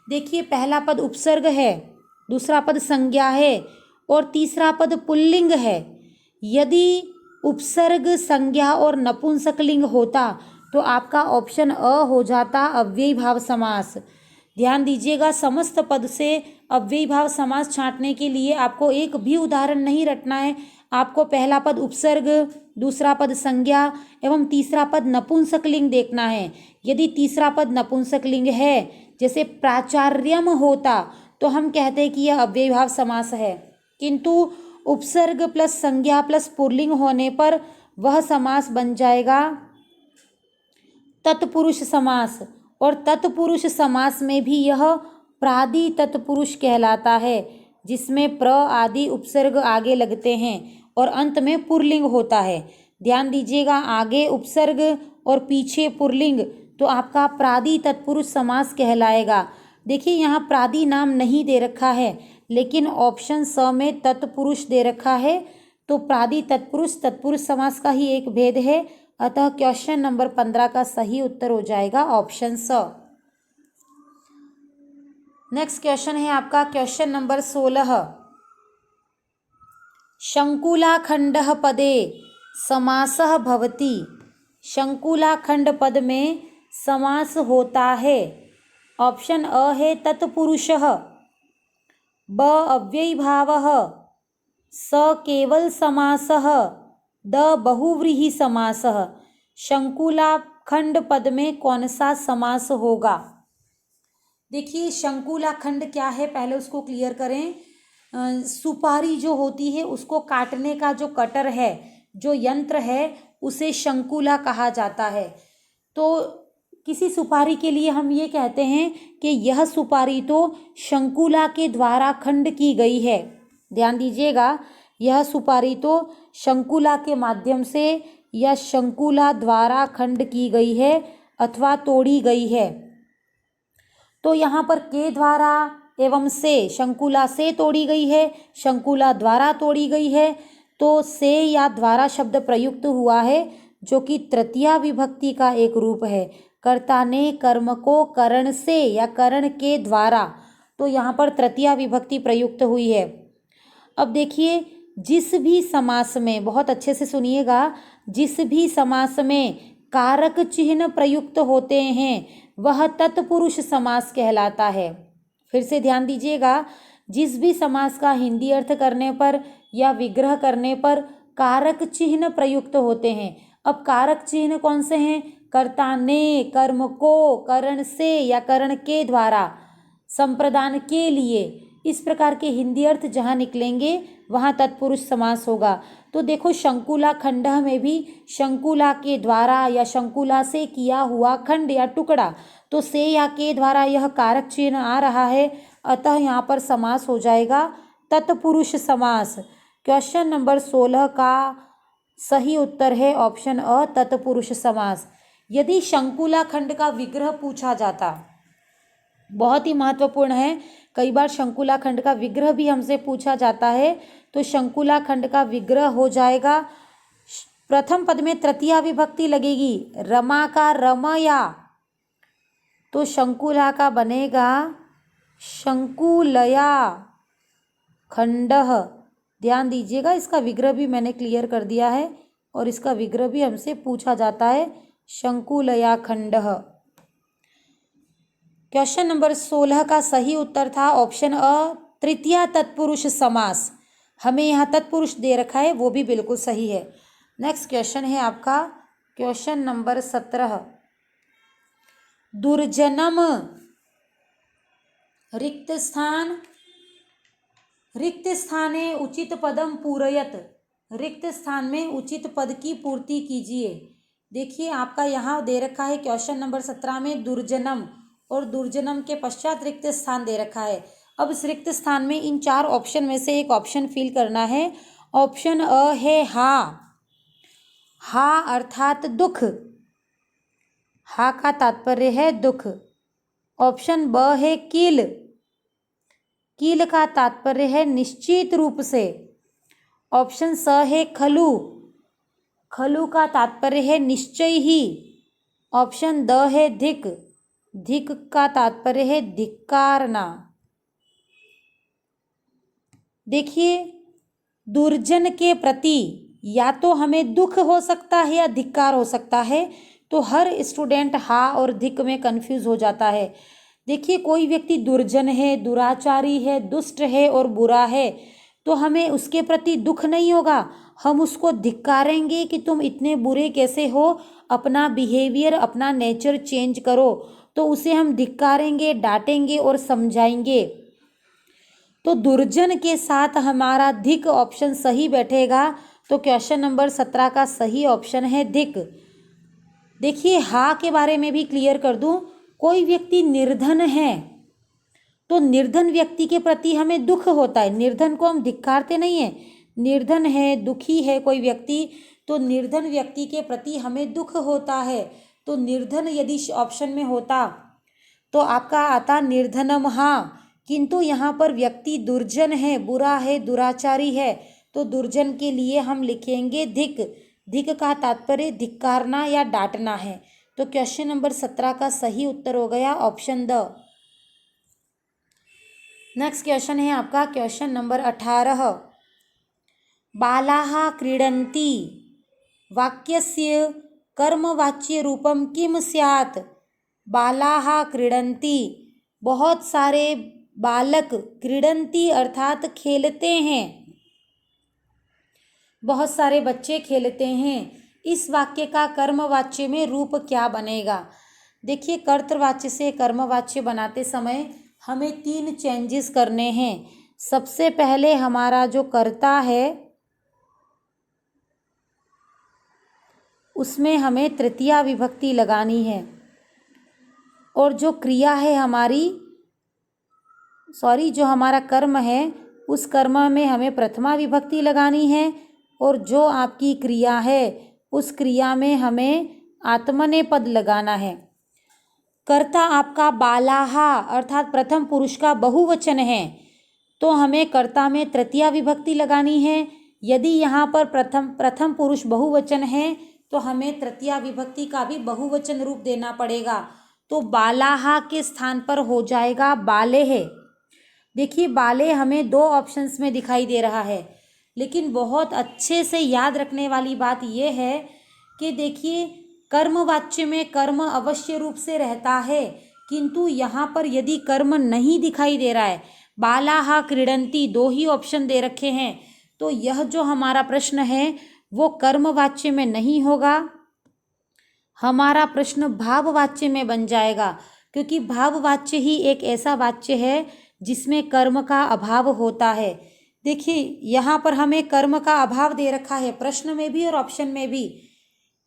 देखिए पहला पद उपसर्ग है, दूसरा पद संज्ञा है और तीसरा पद पुल्लिंग है। यदि उपसर्ग, संज्ञा और नपुंसकलिंग होता तो आपका ऑप्शन अ हो जाता अव्ययी भाव समास। ध्यान दीजिएगा, समस्त पद से अव्ययी भाव समास छांटने के लिए आपको एक भी उदाहरण नहीं रटना है। आपको पहला पद उपसर्ग, दूसरा पद संज्ञा एवं तीसरा पद नपुंसकलिंग देखना है। यदि तीसरा पद नपुंसकलिंग है, जैसे प्राचार्यम होता, तो हम कहते हैं कि यह अव्ययी भाव समास है, किंतु उपसर्ग प्लस संज्ञा प्लस पुल्लिंग होने पर वह समास बन जाएगा तत्पुरुष समास। और तत्पुरुष समास में भी यह प्रादि तत्पुरुष कहलाता है, जिसमें प्र आदि उपसर्ग आगे लगते हैं और अंत में पुल्लिंग होता है। ध्यान दीजिएगा, आगे उपसर्ग और पीछे पुल्लिंग, तो आपका प्रादि तत्पुरुष समास कहलाएगा। देखिए यहाँ प्रादि नाम नहीं दे रखा है, लेकिन ऑप्शन स में तत्पुरुष दे रखा है, तो प्रादि तत्पुरुष तत्पुरुष समास का ही एक भेद है। अतः क्वेश्चन नंबर 15 का सही उत्तर हो जाएगा ऑप्शन स। नेक्स्ट क्वेश्चन है आपका क्वेश्चन नंबर 16। शंकुलाखंडः पदे समासः भवति। शंकुलाखंड पद में समास होता है। ऑप्शन अ है तत्पुरुषः, ब अव्ययी भावः, स केवल समासः, द बहुव्रीहि समासः। शंकुलाखंड पद में कौन सा समास होगा? देखिए शंकुलाखंड क्या है, पहले उसको क्लियर करें। सुपारी जो होती है उसको काटने का जो कटर है, जो यंत्र है, उसे शंकुला कहा जाता है। तो किसी सुपारी के लिए हम ये कहते हैं कि यह सुपारी तो शंकुला के द्वारा खंड की गई है। ध्यान दीजिएगा, यह सुपारी तो शंकुला के माध्यम से या शंकुला द्वारा खंड की गई है अथवा तोड़ी गई है। तो यहाँ पर के द्वारा एवं से, शंकुला से तोड़ी गई है, शंकुला द्वारा तोड़ी गई है, तो से या द्वारा शब्द प्रयुक्त हुआ है, जो कि तृतीया विभक्ति का एक रूप है। कर्ता ने कर्म को करण से या करण के द्वारा, तो यहाँ पर तृतीया विभक्ति प्रयुक्त हुई है। अब देखिए, जिस भी समास में, बहुत अच्छे से सुनिएगा, जिस भी समास में कारक चिन्ह प्रयुक्त होते हैं वह तत्पुरुष समास कहलाता है। फिर से ध्यान दीजिएगा, जिस भी समास का हिंदी अर्थ करने पर या विग्रह करने पर कारक चिन्ह प्रयुक्त होते हैं। अब कारक चिन्ह कौन से हैं? कर्ता ने, कर्म को, करण से या करण के द्वारा, संप्रदान के लिए, इस प्रकार के हिंदी अर्थ जहाँ निकलेंगे वहाँ तत्पुरुष समास होगा। तो देखो शंकुला खंड में भी शंकुला के द्वारा या शंकुला से किया हुआ खंड या टुकड़ा, तो से या के द्वारा यह कारक चिन्ह आ रहा है, अतः यहाँ पर समास हो जाएगा तत्पुरुष समास। क्वेश्चन नंबर 16 का सही उत्तर है ऑप्शन अ तत्पुरुष समास। यदि शंकुला खंड का विग्रह पूछा जाता, बहुत ही महत्वपूर्ण है, कई बार शंकुला खंड का विग्रह भी हमसे पूछा जाता है, तो शंकुला खंड का विग्रह हो जाएगा, प्रथम पद में तृतीया विभक्ति लगेगी, रमा का रमया, तो शंकुला का बनेगा शंकुलया खंडः। ध्यान दीजिएगा, इसका विग्रह भी मैंने क्लियर कर दिया है और इसका विग्रह भी हमसे पूछा जाता है, शंकुलया खंडः। क्वेश्चन नंबर 16 का सही उत्तर था ऑप्शन अ तृतीया तत्पुरुष समास। हमें यहाँ तत्पुरुष दे रखा है, वो भी बिल्कुल सही है। नेक्स्ट क्वेश्चन है आपका क्वेश्चन नंबर 17। दुर्जनम रिक्त स्थाने उचित पदम पूरयत, रिक्त स्थान में उचित पद की पूर्ति कीजिए। देखिए आपका यहाँ दे रखा है क्वेश्चन नंबर 17 में दुर्जनम, और दुर्जनम के पश्चात रिक्त स्थान दे रखा है। अब इस रिक्त स्थान में इन 4 ऑप्शन में से एक ऑप्शन फिल करना है। ऑप्शन अ है हा अर्थात दुख, हा का तात्पर्य है दुख। ऑप्शन ब है कील का तात्पर्य है निश्चित रूप से। ऑप्शन स है खलु का तात्पर्य है निश्चय ही। ऑप्शन द है धिक का तात्पर्य है धिक्कारना। देखिए दुर्जन के प्रति या तो हमें दुख हो सकता है या धिक्कार हो सकता है, तो हर स्टूडेंट हा और धिक में कंफ्यूज हो जाता है। देखिए कोई व्यक्ति दुर्जन है, दुराचारी है, दुष्ट है और बुरा है, तो हमें उसके प्रति दुख नहीं होगा, हम उसको धिक्कारेंगे कि तुम इतने बुरे कैसे हो, अपना बिहेवियर अपना नेचर चेंज करो, तो उसे हम धिक्कारेंगे, डांटेंगे और समझाएंगे। तो दुर्जन के साथ हमारा धिक ऑप्शन सही बैठेगा, तो क्वेश्चन नंबर 17 का सही ऑप्शन है धिक। देखिए हा के बारे में भी क्लियर कर दूं, कोई व्यक्ति निर्धन है तो निर्धन व्यक्ति के प्रति हमें दुख होता है, निर्धन को हम धिक्कारते नहीं है। निर्धन है, दुखी है कोई व्यक्ति, तो निर्धन व्यक्ति के प्रति हमें दुख होता है। तो निर्धन यदि ऑप्शन में होता तो आपका आता निर्धनम हा, किंतु यहाँ पर व्यक्ति दुर्जन है, बुरा है, दुराचारी है, तो दुर्जन के लिए हम लिखेंगे धिक का तात्पर्य धिक्कारना या डांटना है। तो क्वेश्चन नंबर 17 का सही उत्तर हो गया ऑप्शन द। नेक्स्ट क्वेश्चन है आपका क्वेश्चन नंबर 18। बालाः क्रीडन्ति वाक्यस्य कर्मवाच्य रूपम किम स्यात्। बालाः क्रीडन्ति, बहुत सारे बालक, क्रीडन्ति अर्थात खेलते हैं, बहुत सारे बच्चे खेलते हैं। इस वाक्य का कर्मवाच्य में रूप क्या बनेगा। देखिए कर्तृवाच्य से कर्मवाच्य बनाते समय हमें 3 चेंजेस करने हैं। सबसे पहले हमारा जो कर्ता है उसमें हमें तृतीया विभक्ति लगानी है, और जो क्रिया है जो हमारा कर्म है उस कर्म में हमें प्रथमा विभक्ति लगानी है, और जो आपकी क्रिया है उस क्रिया में हमें आत्मनेपद लगाना है। कर्ता आपका बालाः अर्थात प्रथम पुरुष का बहुवचन है, तो हमें कर्ता में तृतीया विभक्ति लगानी है। यदि यहाँ पर प्रथम पुरुष बहुवचन है तो हमें तृतीया विभक्ति का भी बहुवचन रूप देना पड़ेगा। तो बालाः के स्थान पर हो जाएगा बालेः। देखिए बाले हमें 2 ऑप्शंस में दिखाई दे रहा है, लेकिन बहुत अच्छे से याद रखने वाली बात यह है कि देखिए कर्मवाच्य में कर्म अवश्य रूप से रहता है, किंतु यहाँ पर यदि कर्म नहीं दिखाई दे रहा है, बालाः क्रीडन्ति 2 ही ऑप्शन दे रखे हैं, तो यह जो हमारा प्रश्न है वो कर्मवाच्य में नहीं होगा, हमारा प्रश्न भाववाच्य में बन जाएगा, क्योंकि भाववाच्य ही एक ऐसा वाच्य है जिसमें कर्म का अभाव होता है। देखिए यहाँ पर हमें कर्म का अभाव दे रखा है प्रश्न में भी और ऑप्शन में भी।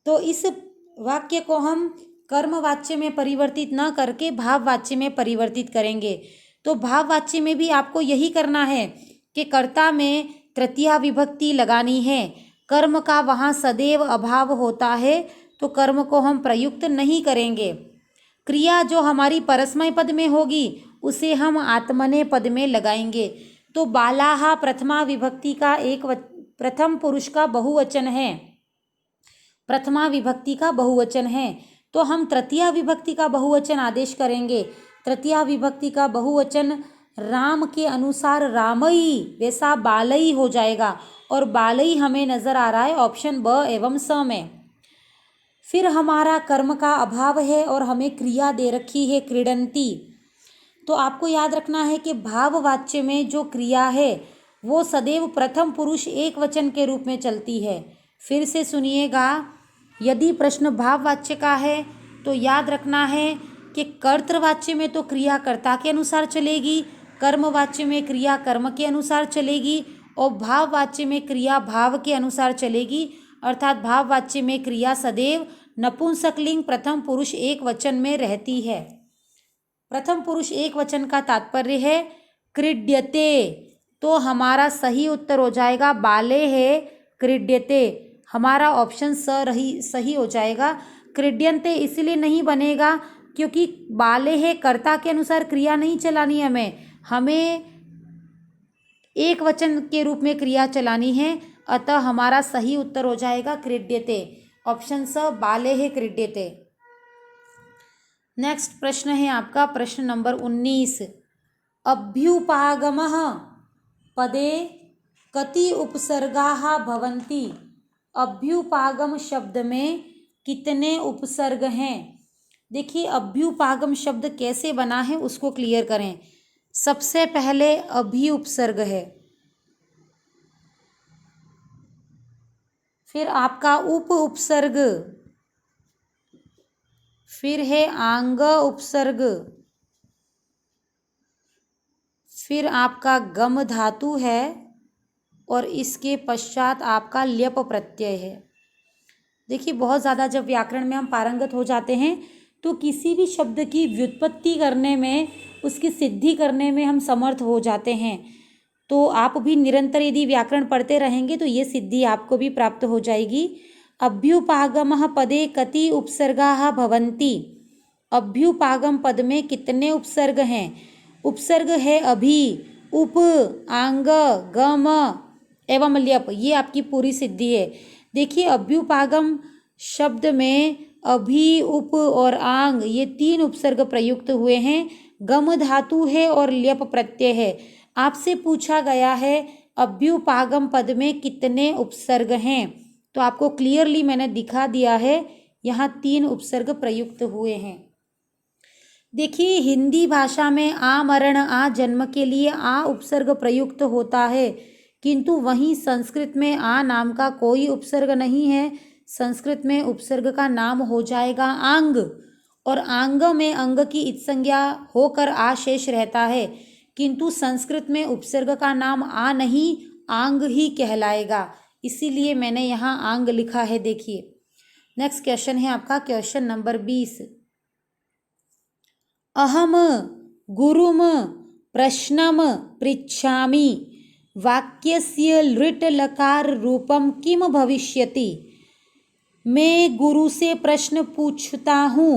तो इस वाक्य को हम कर्म वाच्य में परिवर्तित न करके भाव वाच्य में परिवर्तित करेंगे। तो भाव वाच्य में भी आपको यही करना है कि कर्ता में तृतीया विभक्ति लगानी है। कर्म का वहाँ सदैव अभाव होता है तो कर्म को हम प्रयुक्त नहीं करेंगे। क्रिया जो हमारी परस्मै पद में होगी उसे हम आत्मने पद में लगाएंगे। तो बालाहा प्रथमा विभक्ति का प्रथम पुरुष का बहुवचन है, प्रथमा विभक्ति का बहुवचन है। तो हम तृतीया विभक्ति का बहुवचन आदेश करेंगे। तृतीया विभक्ति का बहुवचन राम के अनुसार रामई वैसा बालई हो जाएगा और बालई हमें नजर आ रहा है ऑप्शन ब एवं स में। फिर हमारा कर्म का अभाव है और हमें क्रिया दे रखी है क्रीडंती। तो आपको याद रखना है कि भाव वाच्य में जो क्रिया है वो सदैव प्रथम पुरुष एक वचन के रूप में चलती है। फिर से सुनिएगा, यदि प्रश्न भाव वाच्य का है तो याद रखना है कि कर्तृवाच्य में तो क्रिया कर्ता के अनुसार चलेगी, कर्म वाच्य में क्रिया कर्म के अनुसार चलेगी और भाव वाच्य में क्रिया भाव के अनुसार चलेगी। अर्थात भाव वाच्य में क्रिया सदैव नपुंसकलिंग प्रथम पुरुष एक वचन में रहती है। प्रथम पुरुष एक वचन का तात्पर्य है क्रीड्यते। तो हमारा सही उत्तर हो जाएगा बाले है क्रीड्यते। हमारा ऑप्शन सही हो जाएगा। क्रीड्यन्ते इसलिए नहीं बनेगा क्योंकि बाले है कर्ता के अनुसार क्रिया नहीं चलानी हमें एक वचन के रूप में क्रिया चलानी है। अतः हमारा सही उत्तर हो जाएगा क्रीड्यते, ऑप्शन स बाले है क्रीड्यते। नेक्स्ट प्रश्न है आपका प्रश्न नंबर 19। अभ्युपागमः पदे कति उपसर्गाः भवन्ति। अभ्युपागम शब्द में कितने उपसर्ग हैं। देखिए अभ्युपागम शब्द कैसे बना है उसको क्लियर करें। सबसे पहले अभि उपसर्ग है, फिर आपका उप उपसर्ग, फिर है आंग उपसर्ग, फिर आपका गम धातु है और इसके पश्चात आपका ल्यप प्रत्यय है। देखिए बहुत ज़्यादा जब व्याकरण में हम पारंगत हो जाते हैं तो किसी भी शब्द की व्युत्पत्ति करने में, उसकी सिद्धि करने में हम समर्थ हो जाते हैं। तो आप भी निरंतर यदि व्याकरण पढ़ते रहेंगे तो ये सिद्धि आपको भी प्राप्त हो जाएगी। अभ्युपागमः पदे कति उपसर्गाः भवन्ति। अभ्युपागम पद में कितने उपसर्ग हैं। उपसर्ग है अभि, उप, आंग, गम एवं ल्यप, ये आपकी पूरी सिद्धि है। देखिए अभ्युपागम शब्द में अभि, उप और आंग ये तीन उपसर्ग प्रयुक्त हुए हैं। गम धातु है और ल्यप प्रत्यय है। आपसे पूछा गया है अभ्युपागम पद में कितने उपसर्ग हैं, तो आपको क्लियरली मैंने दिखा दिया है, यहाँ तीन उपसर्ग प्रयुक्त हुए हैं। देखिए हिंदी भाषा में आ मरण आ जन्म के लिए आ उपसर्ग प्रयुक्त होता है, किंतु वहीं संस्कृत में आ नाम का कोई उपसर्ग नहीं है। संस्कृत में उपसर्ग का नाम हो जाएगा आंग, और आंग में अंग की इत्संज्ञा होकर आ शेष रहता है, किंतु संस्कृत में उपसर्ग का नाम आ नहीं आंग ही कहलाएगा, इसीलिए मैंने यहाँ आंग लिखा है। देखिए नेक्स्ट क्वेश्चन है आपका क्वेश्चन नंबर 20। अहम गुरुम प्रश्नम पृच्छामि वाक्यस्य लृट लकार रूपम किम भविष्यति। मैं गुरु से प्रश्न पूछता हूँ,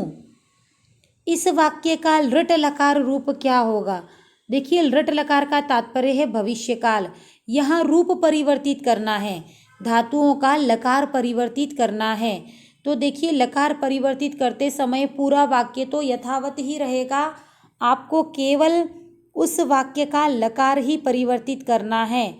इस वाक्य का लृट लकार रूप क्या होगा। देखिए लृट लकार का तात्पर्य है भविष्यकाल। यहाँ रूप परिवर्तित करना है, धातुओं का लकार परिवर्तित करना है। तो देखिए लकार परिवर्तित करते समय पूरा वाक्य तो यथावत ही रहेगा, आपको केवल उस वाक्य का लकार ही परिवर्तित करना है।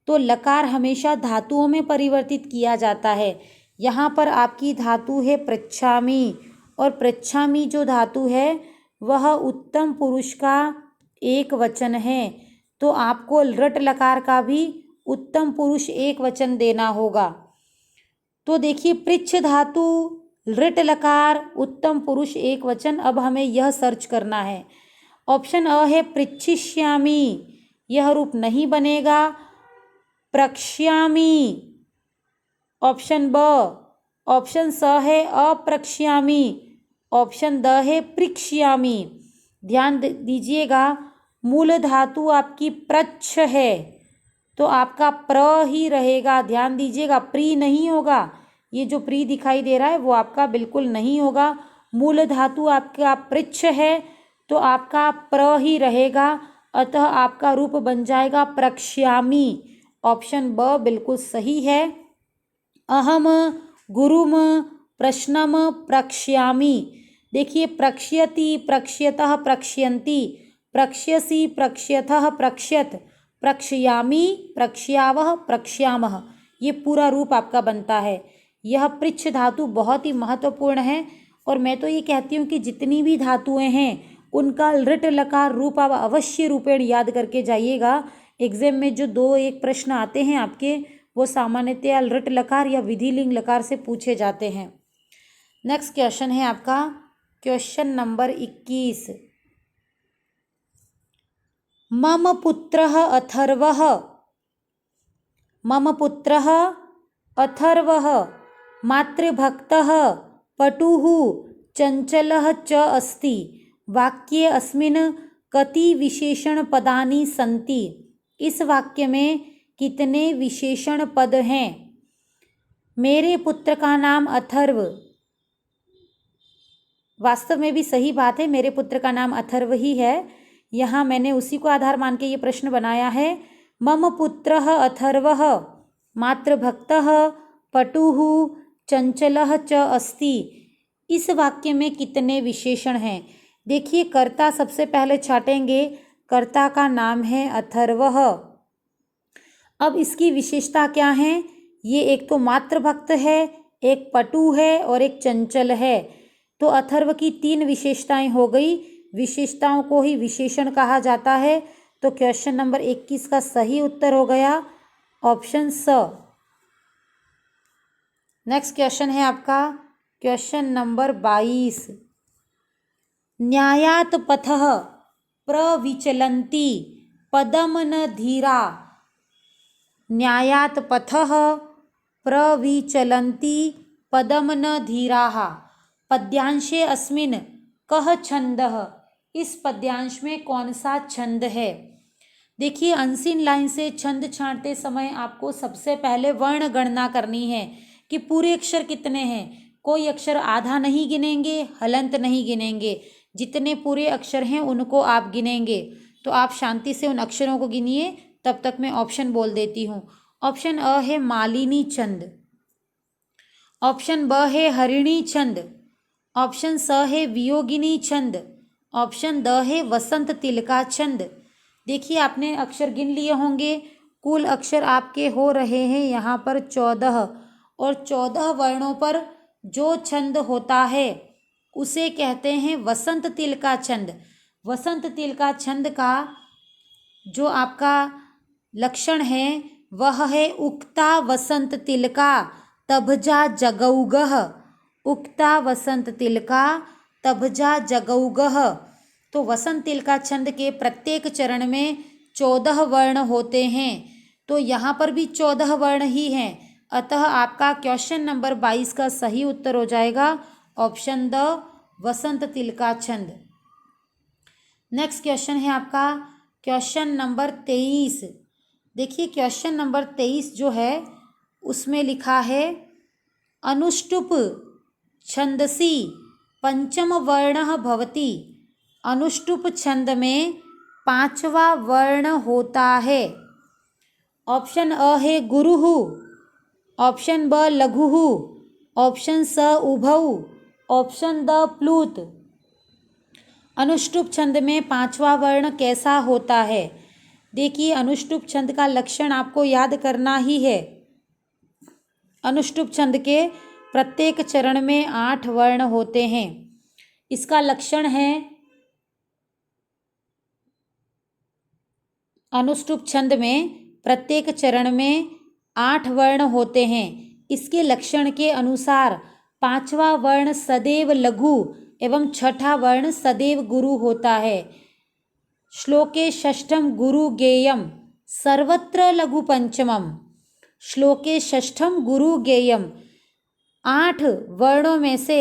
तो लकार हमेशा धातुओं में परिवर्तित किया जाता है। यहाँ पर आपकी धातु है पृच्छामि, और पृच्छामि जो धातु है वह उत्तम पुरुष का एक वचन है, तो आपको लृट लकार का भी उत्तम पुरुष एक वचन देना होगा। तो देखिए पृच्छ धातु, लृट लकार, उत्तम पुरुष एक वचन। अब हमें यह सर्च करना है। ऑप्शन अ है पृच्छिष्यामि, यह रूप नहीं बनेगा। प्रक्ष्यामि, ऑप्शन ब। ऑप्शन स है अप्रक्ष्यामि, ऑप्शन द है पृक्ष्यामि। ध्यान दीजिएगा, मूल धातु आपकी प्रच्छ है तो आपका प्र ही रहेगा। ध्यान दीजिएगा, प्री नहीं होगा। ये जो प्री दिखाई दे रहा है वो आपका बिल्कुल नहीं होगा। मूल धातु आपका पृच्छ है तो आपका प्र ही रहेगा, अतः आपका रूप बन जाएगा प्रक्ष्यामि। ऑप्शन ब बिल्कुल सही है। अहम गुरुम प्रश्नम प्रक्ष्यामि। देखिए, प्रक्ष्यति, प्रक्ष्यतः, प्रक्ष्यन्ति, प्रक्ष्यसि, प्रक्ष्यतः, प्रक्ष्यत, प्रक्ष्यामि, प्रक्ष्यावः, प्रक्ष्यामः, ये पूरा रूप आपका बनता है। यह पृच्छ धातु बहुत ही महत्वपूर्ण है और मैं तो ये कहती हूँ कि जितनी भी धातुएं हैं उनका लृट लकार रूप आप अवश्य रूपेण याद करके जाइएगा। एग्जाम में जो 2-1 प्रश्न आते हैं आपके, वो सामान्यतया लृट लकार या विधिलिंग लकार से पूछे जाते हैं। नेक्स्ट क्वेश्चन है आपका क्वेश्चन नंबर 21। मम पुत्रः अथर्वः, मम पुत्रः अथर्वः मातृभक्तः पटुः चञ्चलः च अस्ति। वाक्ये अस्मिन् कति विशेषण पदानि सन्ति। इस वाक्य में कितने विशेषण पद हैं। मेरे पुत्र का नाम अथर्व, वास्तव में भी सही बात है, मेरे पुत्र का नाम अथर्व ही है। यहाँ मैंने उसी को आधार मान के ये प्रश्न बनाया है। मम पुत्रः अथर्वः मातृभक्तः पटुः चंचलः च अस्ति। इस वाक्य में कितने विशेषण हैं। देखिए, कर्ता सबसे पहले छाटेंगे। कर्ता का नाम है अथर्वः। अब इसकी विशेषता क्या है। ये एक तो मातृभक्त है, एक पटु है और एक चंचल है। तो अथर्व की 3 विशेषताएं हो गई। विशेषताओं को ही विशेषण कहा जाता है। तो क्वेश्चन नंबर 21 का सही उत्तर हो गया ऑप्शन स। नेक्स्ट क्वेश्चन है आपका क्वेश्चन नंबर 22। न्यायात पथः प्रविचलन्ति पदम न धीरा। न्यायात पथः प्रविचलन्ति पदम न धीराः। पद्यांशे अस्मिन् कः छन्दः। इस पद्यांश में कौन सा छंद है। देखिए, अनसीन लाइन से छंद छांटते समय आपको सबसे पहले वर्ण गणना करनी है कि पूरे अक्षर कितने हैं। कोई अक्षर आधा नहीं गिनेंगे, हलंत नहीं गिनेंगे, जितने पूरे अक्षर हैं उनको आप गिनेंगे। तो आप शांति से उन अक्षरों को गिनिए, तब तक मैं ऑप्शन बोल देती हूँ। ऑप्शन अ है मालिनी छंद, ऑप्शन ब है हरिणी छंद, ऑप्शन स है वियोगिनी छंद, ऑप्शन द है वसंत तिलका छंद। देखिए, आपने अक्षर गिन लिए होंगे। कुल अक्षर आपके हो रहे हैं यहाँ पर 14 और 14 वर्णों पर जो छंद होता है उसे कहते हैं वसंत तिलका छंद। वसंत तिलका छंद का जो आपका लक्षण है वह है उक्ता वसंत तिलका तभजा जगौगः। उक्ता वसंत तिलका तभजा जगौगः। तो वसंत तिलका छंद के प्रत्येक चरण में 14 वर्ण होते हैं। तो यहाँ पर भी 14 वर्ण ही हैं। अतः आपका क्वेश्चन नंबर 22 का सही उत्तर हो जाएगा ऑप्शन द वसंत तिलका छंद। नेक्स्ट क्वेश्चन है आपका क्वेश्चन नंबर 23। देखिए, क्वेश्चन नंबर 23 जो है उसमें लिखा है अनुष्टुप छंदसी पंचम वर्णः भवति। अनुष्टुप छंद में 5वां वर्ण होता है। ऑप्शन अ है गुरुः, ऑप्शन ब लघुः, ऑप्शन स उभौ, ऑप्शन द प्लुत। अनुष्टुप छंद में 5वां वर्ण कैसा होता है। देखिए, अनुष्टुप छंद का लक्षण आपको याद करना ही है। अनुष्टुप छंद के प्रत्येक चरण में 8 वर्ण होते हैं। इसका लक्षण है अनुष्टुप छंद में प्रत्येक चरण में 8 वर्ण होते हैं। इसके लक्षण के अनुसार 5वां वर्ण सदैव लघु एवं 6ठा वर्ण सदैव गुरु होता है। श्लोके षष्ठम गुरु गेयम सर्वत्र लघु पंचमम। श्लोके षष्ठम गुरु गेयम, 8 वर्णों में से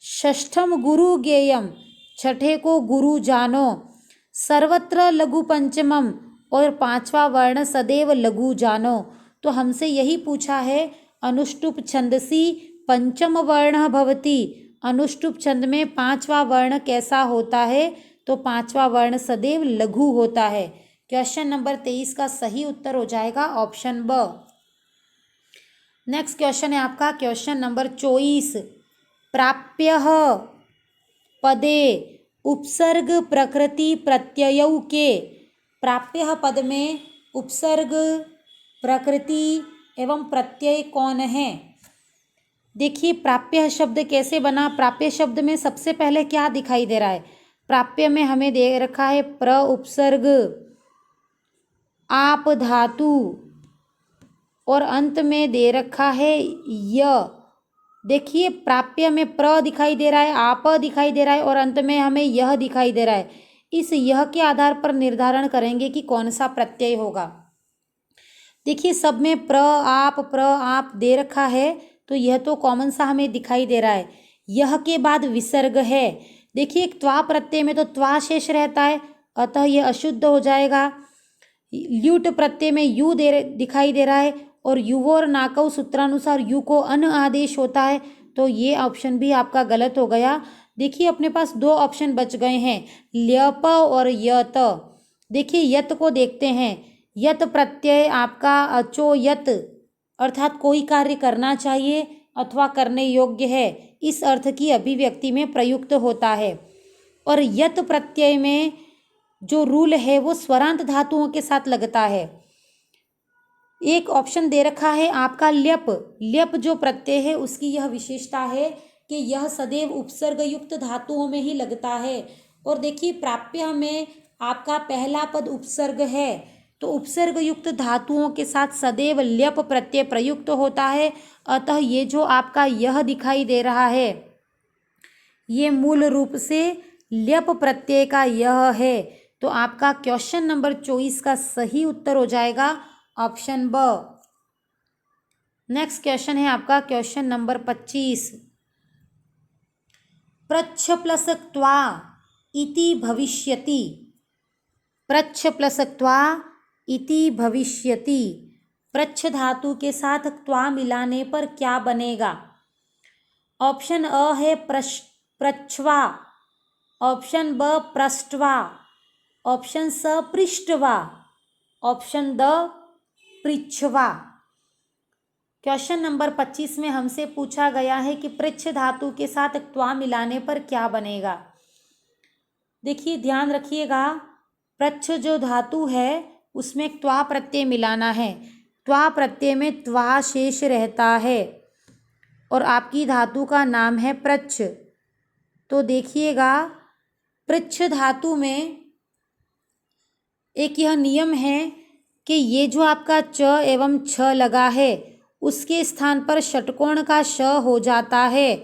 षष्ठम गुरु गेयम, छठे को गुरु जानो, सर्वत्र लघु पंचमम, और 5वां वर्ण सदैव लघु जानो। तो हमसे यही पूछा है, अनुष्टुप छंदसी पंचम वर्ण भवति, अनुष्टुप छंद में 5वां वर्ण कैसा होता है? तो 5वां वर्ण सदैव लघु होता है। क्वेश्चन नंबर 23 का सही उत्तर हो जाएगा ऑप्शन ब। नेक्स्ट क्वेश्चन है आपका क्वेश्चन नंबर 24। प्राप्य पदे उपसर्ग प्रकृति प्रत्ययौ के, प्राप्य पद में उपसर्ग प्रकृति एवं प्रत्यय कौन है? देखिए प्राप्य शब्द कैसे बना। प्राप्य शब्द में सबसे पहले क्या दिखाई दे रहा है? प्राप्य में हमें दे रखा है प्र उपसर्ग, आप धातु, और अंत में दे रखा है य। देखिए प्राप्य में प्र दिखाई दे रहा है, आप दिखाई दे रहा है, और अंत में हमें यह दिखाई दे रहा है। इस यह के आधार पर निर्धारण करेंगे कि कौन सा प्रत्यय होगा। देखिए सब में प्र आप दे रखा है, तो यह तो कॉमन सा हमें दिखाई दे रहा है। यह के बाद विसर्ग है। देखिए त्वा प्रत्यय में तो त्वा शेष रहता है, अतः यह अशुद्ध हो जाएगा। ल्यूट प्रत्यय में यू दिखाई दे रहा है, और युवोर नाकौ सूत्रानुसार यू को अन आदेश होता है, तो ये ऑप्शन भी आपका गलत हो गया। देखिए अपने पास 2 ऑप्शन बच गए हैं, ल्यप और यत। देखिए यत को देखते हैं। यत प्रत्यय आपका अचो यत, अर्थात कोई कार्य करना चाहिए अथवा करने योग्य है, इस अर्थ की अभिव्यक्ति में प्रयुक्त होता है। और यत प्रत्यय में जो रूल है वो स्वरांत धातुओं के साथ लगता है। एक ऑप्शन दे रखा है आपका ल्यप। ल्यप जो प्रत्यय है उसकी यह विशेषता है कि यह सदैव उपसर्ग युक्त धातुओं में ही लगता है। और देखिए प्राप्य में आपका पहला पद उपसर्ग है, तो उपसर्ग युक्त धातुओं के साथ सदैव ल्यप प्रत्यय प्रयुक्त होता है। अतः ये जो आपका यह दिखाई दे रहा है, ये मूल रूप से ल्यप प्रत्यय का यह है। तो आपका क्वेश्चन नंबर 24 का सही उत्तर हो जाएगा ऑप्शन ब। नेक्स्ट क्वेश्चन है आपका क्वेश्चन नंबर 25। प्रच्छ प्लस त्वा इति भविष्यति, प्रच्छ प्लस त्वा इति भविष्यति, प्रच्छ धातु के साथ त्वा मिलाने पर क्या बनेगा? ऑप्शन अ है प्रच्छवा, ऑप्शन ब पृष्ठवा, ऑप्शन स पृष्ठवा, ऑप्शन द पृच्छवा। क्वेश्चन नंबर 25 में हमसे पूछा गया है कि पृच्छ धातु के साथ त्वा मिलाने पर क्या बनेगा। देखिए ध्यान रखिएगा, पृच्छ जो धातु है उसमें त्वा प्रत्यय मिलाना है। त्वा प्रत्यय में त्वा शेष रहता है और आपकी धातु का नाम है पृच्छ। तो देखिएगा पृच्छ धातु में एक यह नियम है कि ये जो आपका च एवं छ लगा है उसके स्थान पर षटकोण का श हो जाता है।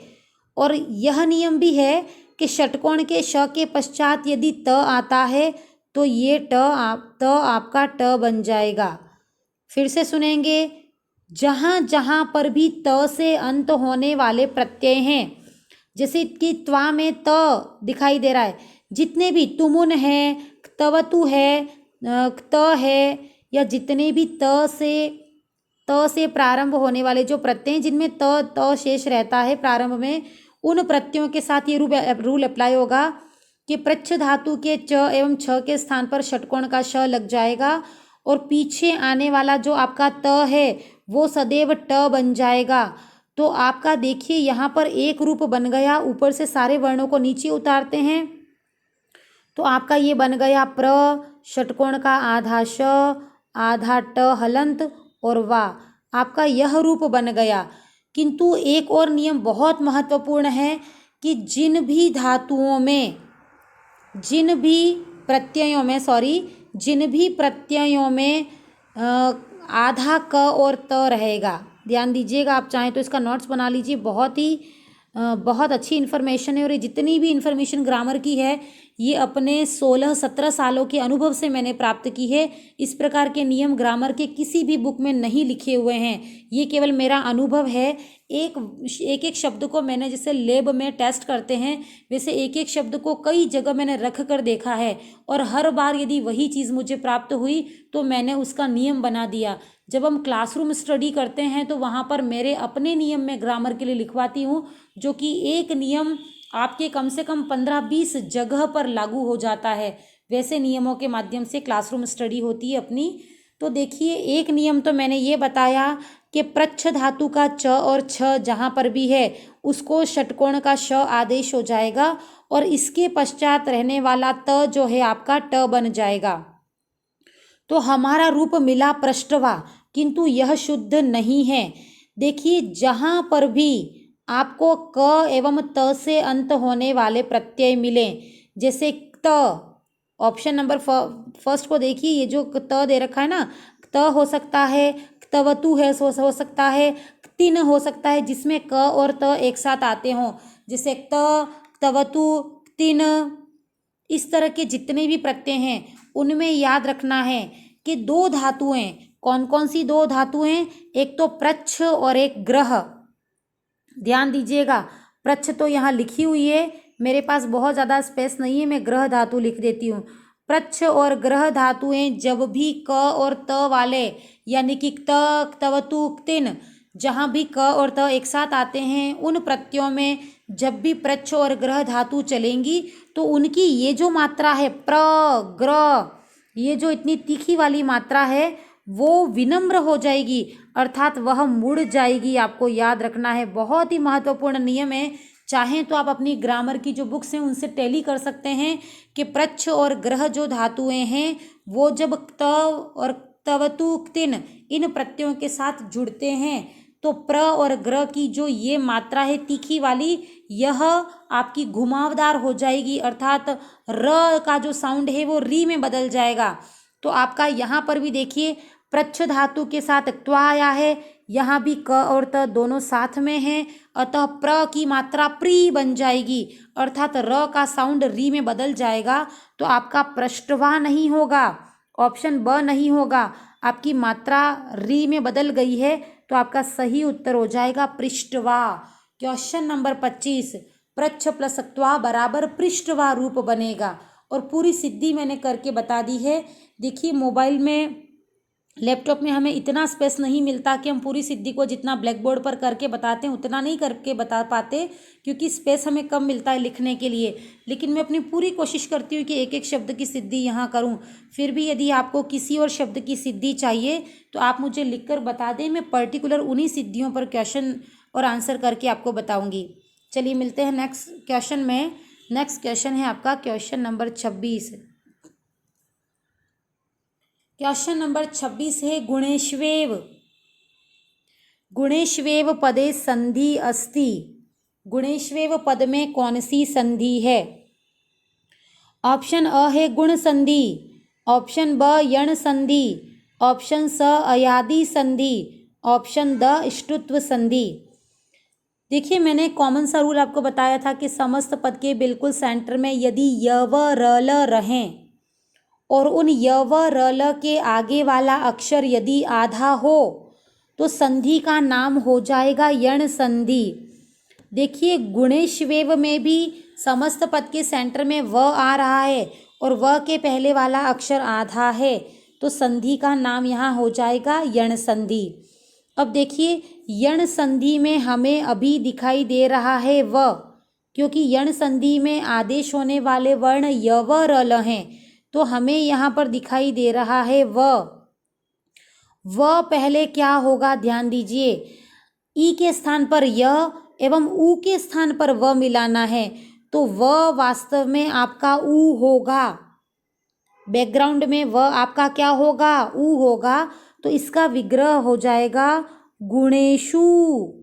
और यह नियम भी है कि षटकोण के श के पश्चात यदि त आता है तो ये त आपका ट बन जाएगा। फिर से सुनेंगे, जहाँ जहाँ पर भी त से अंत होने वाले प्रत्यय हैं, जैसे कि त्वा में त दिखाई दे रहा है, जितने भी तुमुन है, तवतु है, त है, या जितने भी त से प्रारंभ होने वाले जो प्रत्यय हैं जिनमें त शेष रहता है प्रारंभ में, उन प्रत्ययों के साथ ये रूल अप्लाई होगा कि पृच्छ धातु के च एवं छ के स्थान पर षटकोण का श लग जाएगा और पीछे आने वाला जो आपका त है वो सदैव ट बन जाएगा। तो आपका देखिए यहाँ पर एक रूप बन गया। ऊपर से सारे वर्णों को नीचे उतारते हैं तो आपका ये बन गया प्र, षटकोण का आधा श, आधा ट हलंत और वा, आपका यह रूप बन गया। किंतु एक और नियम बहुत महत्वपूर्ण है कि जिन भी प्रत्ययों में आधा क और त रहेगा। ध्यान दीजिएगा, आप चाहें तो इसका नोट्स बना लीजिए। बहुत अच्छी इन्फॉर्मेशन है और ये जितनी भी इन्फॉर्मेशन ग्रामर की है ये अपने 16-17 सालों के अनुभव से मैंने प्राप्त की है। इस प्रकार के नियम ग्रामर के किसी भी बुक में नहीं लिखे हुए हैं, ये केवल मेरा अनुभव है। एक एक शब्द को मैंने जैसे लैब में टेस्ट करते हैं वैसे एक एक शब्द को कई जगह मैंने रख कर देखा है, और हर बार यदि वही चीज़ मुझे प्राप्त हुई तो मैंने उसका नियम बना दिया। जब हम क्लासरूम स्टडी करते हैं तो वहाँ पर मेरे अपने नियम में ग्रामर के लिए लिखवाती हूँ, जो कि एक नियम आपके कम से कम 15-20 जगह पर लागू हो जाता है। वैसे नियमों के माध्यम से क्लासरूम स्टडी होती है अपनी। तो देखिए, एक नियम तो मैंने ये बताया कि प्रच्छ धातु का च और छ जहाँ पर भी है उसको षटकोण का श आदेश हो जाएगा, और इसके पश्चात रहने वाला त जो है आपका ट बन जाएगा। तो हमारा रूप मिला पृष्ठवा, किंतु यह शुद्ध नहीं है। देखिए, जहाँ पर भी आपको क एवं त से अंत होने वाले प्रत्यय मिले, जैसे त, ऑप्शन नंबर फर्स्ट को देखिए, ये जो त दे रखा है ना, त हो सकता है, तवतु है, हो सकता है, तिन हो सकता है, जिसमें क और त एक साथ आते हों, जैसे त, तवतु, तिन। इस तरह के जितने भी प्रत्यय हैं उनमें याद रखना है कि दो धातुएं, कौन कौन सी दो धातुएं, एक तो प्रच्छ और एक ग्रह। ध्यान दीजिएगा, प्रच्छ तो यहाँ लिखी हुई है, मेरे पास बहुत ज़्यादा स्पेस नहीं है, मैं ग्रह धातु लिख देती हूँ। प्रच्छ और ग्रह धातुएं जब भी क और त वाले, यानी कि त, तवतु, तिन, जहाँ भी क और त एक साथ आते हैं उन प्रत्ययों में जब भी प्रच्छ और ग्रह धातु चलेंगी तो उनकी ये जो मात्रा है प्र, ग्र, ये जो इतनी तीखी वाली मात्रा है वो विनम्र हो जाएगी, अर्थात वह मुड़ जाएगी। आपको याद रखना है, बहुत ही महत्वपूर्ण नियम है। चाहें तो आप अपनी ग्रामर की जो बुक्स हैं उनसे टैली कर सकते हैं कि प्रच्छ और ग्रह जो धातुएं हैं वो जब त और तवतु, तिन इन प्रत्ययों के साथ जुड़ते हैं तो प्र और ग्र की जो ये मात्रा है तीखी वाली, यह आपकी घुमावदार हो जाएगी, अर्थात र का जो साउंड है वो री में बदल जाएगा। तो आपका यहाँ पर भी देखिए, प्रच्छ धातु के साथ त्वा आया है, यहाँ भी क और त दोनों साथ में हैं, अतः प्र की मात्रा प्री बन जाएगी, अर्थात र का साउंड री में बदल जाएगा। तो आपका पृष्ठवा नहीं होगा, ऑप्शन ब नहीं होगा, आपकी मात्रा री में बदल गई है, तो आपका सही उत्तर हो जाएगा पृष्ठवा। क्वेश्चन नंबर 25, प्रच्छ प्लस त्वा बराबर पृष्ठवा रूप बनेगा, और पूरी सिद्धि मैंने करके बता दी है। देखिए, मोबाइल में, लैपटॉप में हमें इतना स्पेस नहीं मिलता कि हम पूरी सिद्धि को जितना ब्लैक बोर्ड पर करके बताते हैं उतना नहीं करके बता पाते, क्योंकि स्पेस हमें कम मिलता है लिखने के लिए। लेकिन मैं अपनी पूरी कोशिश करती हूँ कि एक एक शब्द की सिद्धि यहाँ करूँ। फिर भी यदि आपको किसी और शब्द की सिद्धि चाहिए तो आप मुझे लिख कर बता दें, मैं पर्टिकुलर उन्हीं सिद्धियों पर क्वेश्चन और आंसर करके आपको बताऊँगी। चलिए मिलते हैं नेक्स्ट क्वेश्चन में। नेक्स्ट क्वेश्चन है आपका क्वेश्चन नंबर 26। क्वेश्चन नंबर 26 है गुणेश्वेव। गुणेश्वेव पदे संधि अस्ति। गुणेश्वेव पद में कौन सी संधि है? ऑप्शन अ है गुण संधि, ऑप्शन ब यण संधि, ऑप्शन स अयादि संधि, ऑप्शन द इष्टुत्व संधि। देखिए, मैंने कॉमन सा रूल आपको बताया था कि समस्त पद के बिल्कुल सेंटर में यदि य व र ल रहें और उन य व र ल के आगे वाला अक्षर यदि आधा हो तो संधि का नाम हो जाएगा यण संधि। देखिए, गुणेश्वेव में भी समस्त पद के सेंटर में व आ रहा है और व के पहले वाला अक्षर आधा है, तो संधि का नाम यहाँ हो जाएगा यण संधि। अब देखिए, यण संधि में हमें अभी दिखाई दे रहा है व, क्योंकि यण संधि में आदेश होने वाले वर्ण य व र ल हैं, तो हमें यहाँ पर दिखाई दे रहा है व पहले क्या होगा, ध्यान दीजिए, ई के स्थान पर य एवं ऊ के स्थान पर व मिलाना है, तो व वास्तव में आपका ऊ होगा। बैकग्राउंड में व आपका क्या होगा, ऊ होगा, तो इसका विग्रह हो जाएगा गुणेशु।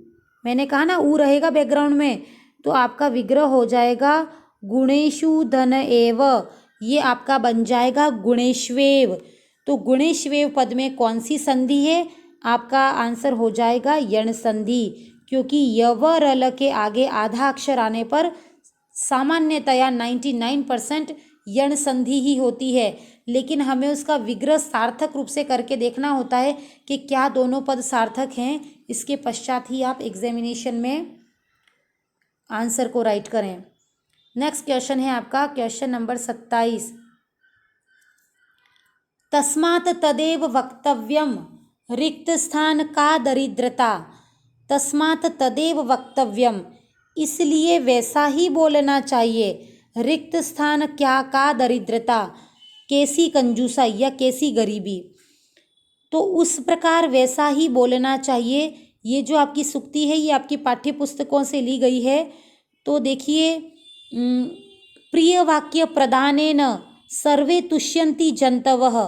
मैंने कहा ना ऊ रहेगा बैकग्राउंड में, तो आपका विग्रह हो जाएगा गुणेशु धन एव, ये आपका बन जाएगा गुणेश्वेव। तो गुणेश्वेव पद में कौन सी संधि है? आपका आंसर हो जाएगा यण संधि, क्योंकि य व र ल के आगे आधा अक्षर आने पर सामान्यतया 99% यण संधि ही होती है, लेकिन हमें उसका विग्रह सार्थक रूप से करके देखना होता है कि क्या दोनों पद सार्थक हैं। इसके पश्चात ही आप एग्जामिनेशन में आंसर को राइट करें। नेक्स्ट क्वेश्चन है आपका क्वेश्चन नंबर 27। तस्मात् तदेव वक्तव्यम रिक्त स्थान का दरिद्रता। तस्मात् तदेव वक्तव्यम, इसलिए वैसा ही बोलना चाहिए। रिक्त स्थान क्या का दरिद्रता, कैसी कंजूसाई या कैसी गरीबी, तो उस प्रकार वैसा ही बोलना चाहिए। ये जो आपकी सूक्ति है ये आपकी पाठ्य पुस्तकों से ली गई है। तो देखिए, प्रिय वाक्य प्रदानेन सर्वे तुष्यन्ति जन्तवः।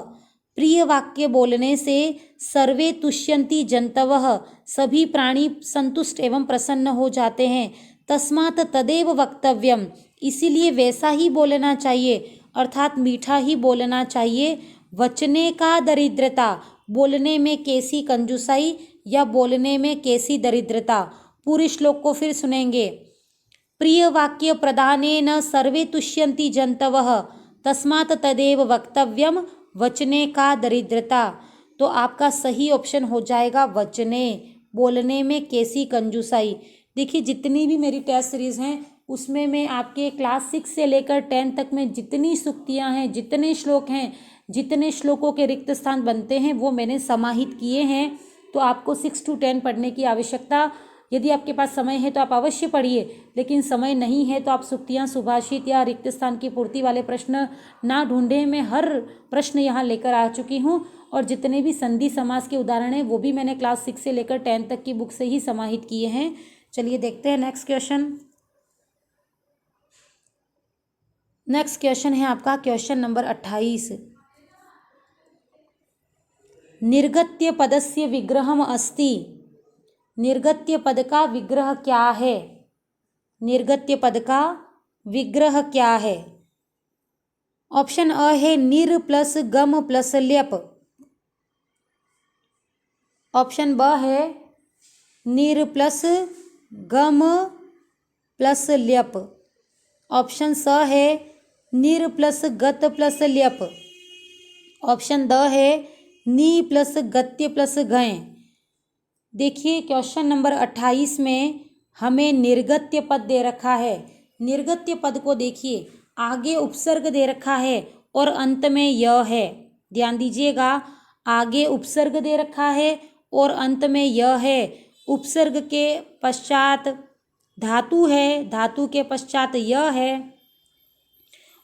प्रिय वाक्य बोलने से सर्वे तुष्यन्ति जन्तवः, सभी प्राणी संतुष्ट एवं प्रसन्न हो जाते हैं। तस्मात् तदेव वक्तव्यम, इसीलिए वैसा ही बोलना चाहिए, अर्थात मीठा ही बोलना चाहिए। वचने का दरिद्रता, बोलने में कैसी कंजूसाई या बोलने में कैसी दरिद्रता। पूरे श्लोक को फिर सुनेंगे। प्रिय वाक्य प्रदानेन सर्वे तुष्यन्ति जन्तवः तस्मात् तदेव वक्तव्यम वचने का दरिद्रता। तो आपका सही ऑप्शन हो जाएगा वचने, बोलने में कैसी कंजूसाई। देखिए, जितनी भी मेरी टेस्ट सीरीज़ हैं उसमें मैं आपके क्लास 6 से लेकर 10 तक में जितनी सूक्तियाँ हैं, जितने श्लोक हैं, जितने श्लोकों के रिक्त स्थान बनते हैं वो मैंने समाहित किए हैं। तो आपको 6 to 10 पढ़ने की आवश्यकता, यदि आपके पास समय है तो आप अवश्य पढ़िए, लेकिन समय नहीं है तो आप सूक्तियाँ, सुभाषित या रिक्त स्थान की पूर्ति वाले प्रश्न ना ढूंढें। मैं हर प्रश्न यहाँ लेकर आ चुकी हूँ, और जितने भी संधि समास के उदाहरण हैं वो भी मैंने क्लास 6 से लेकर 10 तक की बुक से ही समाहित किए हैं। चलिए देखते हैं नेक्स्ट क्वेश्चन। नेक्स्ट क्वेश्चन है आपका क्वेश्चन नंबर 28। निर्गत्य पदस्य विग्रहम अस्ति। निर्गत्य पद का विग्रह क्या है। निर्गत्य पद का विग्रह क्या है। ऑप्शन अ है निर प्लस गम प्लस ल्यप। ऑप्शन ब है निर प्लस गम प्लस ल्यप। ऑप्शन स है निर प्लस गत प्लस ल्यप। ऑप्शन द है नी प्लस गत्य प्लस गय। देखिए, क्वेश्चन नंबर 28 में हमें निर्गत्य पद दे रखा है। निर्गत्य पद को देखिए, आगे उपसर्ग दे रखा है और अंत में य है। ध्यान दीजिएगा, आगे उपसर्ग दे रखा है और अंत में य है। उपसर्ग के पश्चात धातु है, धातु के पश्चात य है।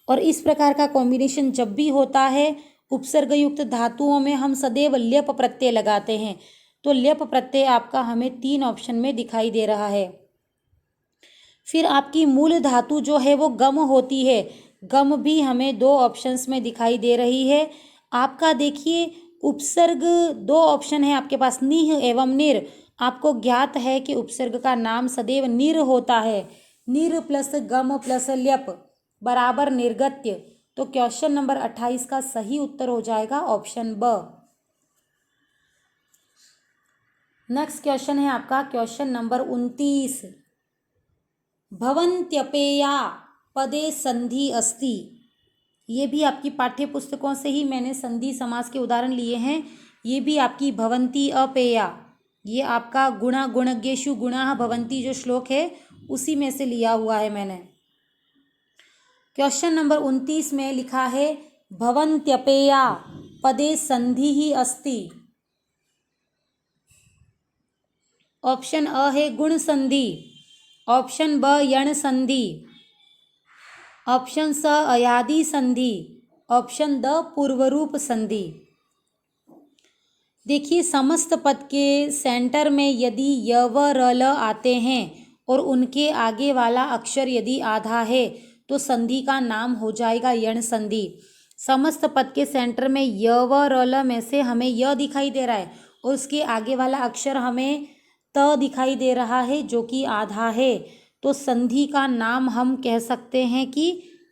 और इस प्रकार का कॉम्बिनेशन जब भी होता है उपसर्ग युक्त धातुओं में हम सदैव ल्यप प्रत्यय लगाते हैं। तो ल्यप प्रत्यय आपका हमें 3 ऑप्शन में दिखाई दे रहा है। फिर आपकी मूल धातु जो है वो गम होती है। गम भी हमें 2 ऑप्शंस में दिखाई दे रही है। आपका देखिए, उपसर्ग 2 ऑप्शन है आपके पास, निह एवं निर। आपको ज्ञात है कि उपसर्ग का नाम सदैव निर होता है। निर प्लस गम प्लस ल्यप बराबर निर्गत्य। तो क्वेश्चन नंबर 28 का सही उत्तर हो जाएगा ऑप्शन ब। नेक्स्ट क्वेश्चन है आपका क्वेश्चन नंबर 29। भवन्त्यपेया पदे संधि अस्ति। ये भी आपकी पाठ्य पुस्तकों से ही मैंने संधि समास के उदाहरण लिए हैं। ये भी आपकी भवन्ति अपेया, ये आपका गुणा गुणज्ञेषु गुणाः भवन्ति जो श्लोक है उसी में से लिया हुआ है मैंने। क्वेश्चन नंबर 29 में लिखा है भवन्त्यपेया पदे संधि ही अस्ति। ऑप्शन अ है गुण संधि। ऑप्शन ब यण संधि। ऑप्शन स अयादि संधि। ऑप्शन द पूर्वरूप संधि। देखिए, समस्त पद के सेंटर में यदि य व र ल आते हैं और उनके आगे वाला अक्षर यदि आधा है तो संधि का नाम हो जाएगा यण संधि। समस्त पद के सेंटर में य व र ल में से हमें य दिखाई दे रहा है और उसके आगे वाला अक्षर हमें त दिखाई दे रहा है जो कि आधा है। तो संधि का नाम हम कह सकते हैं कि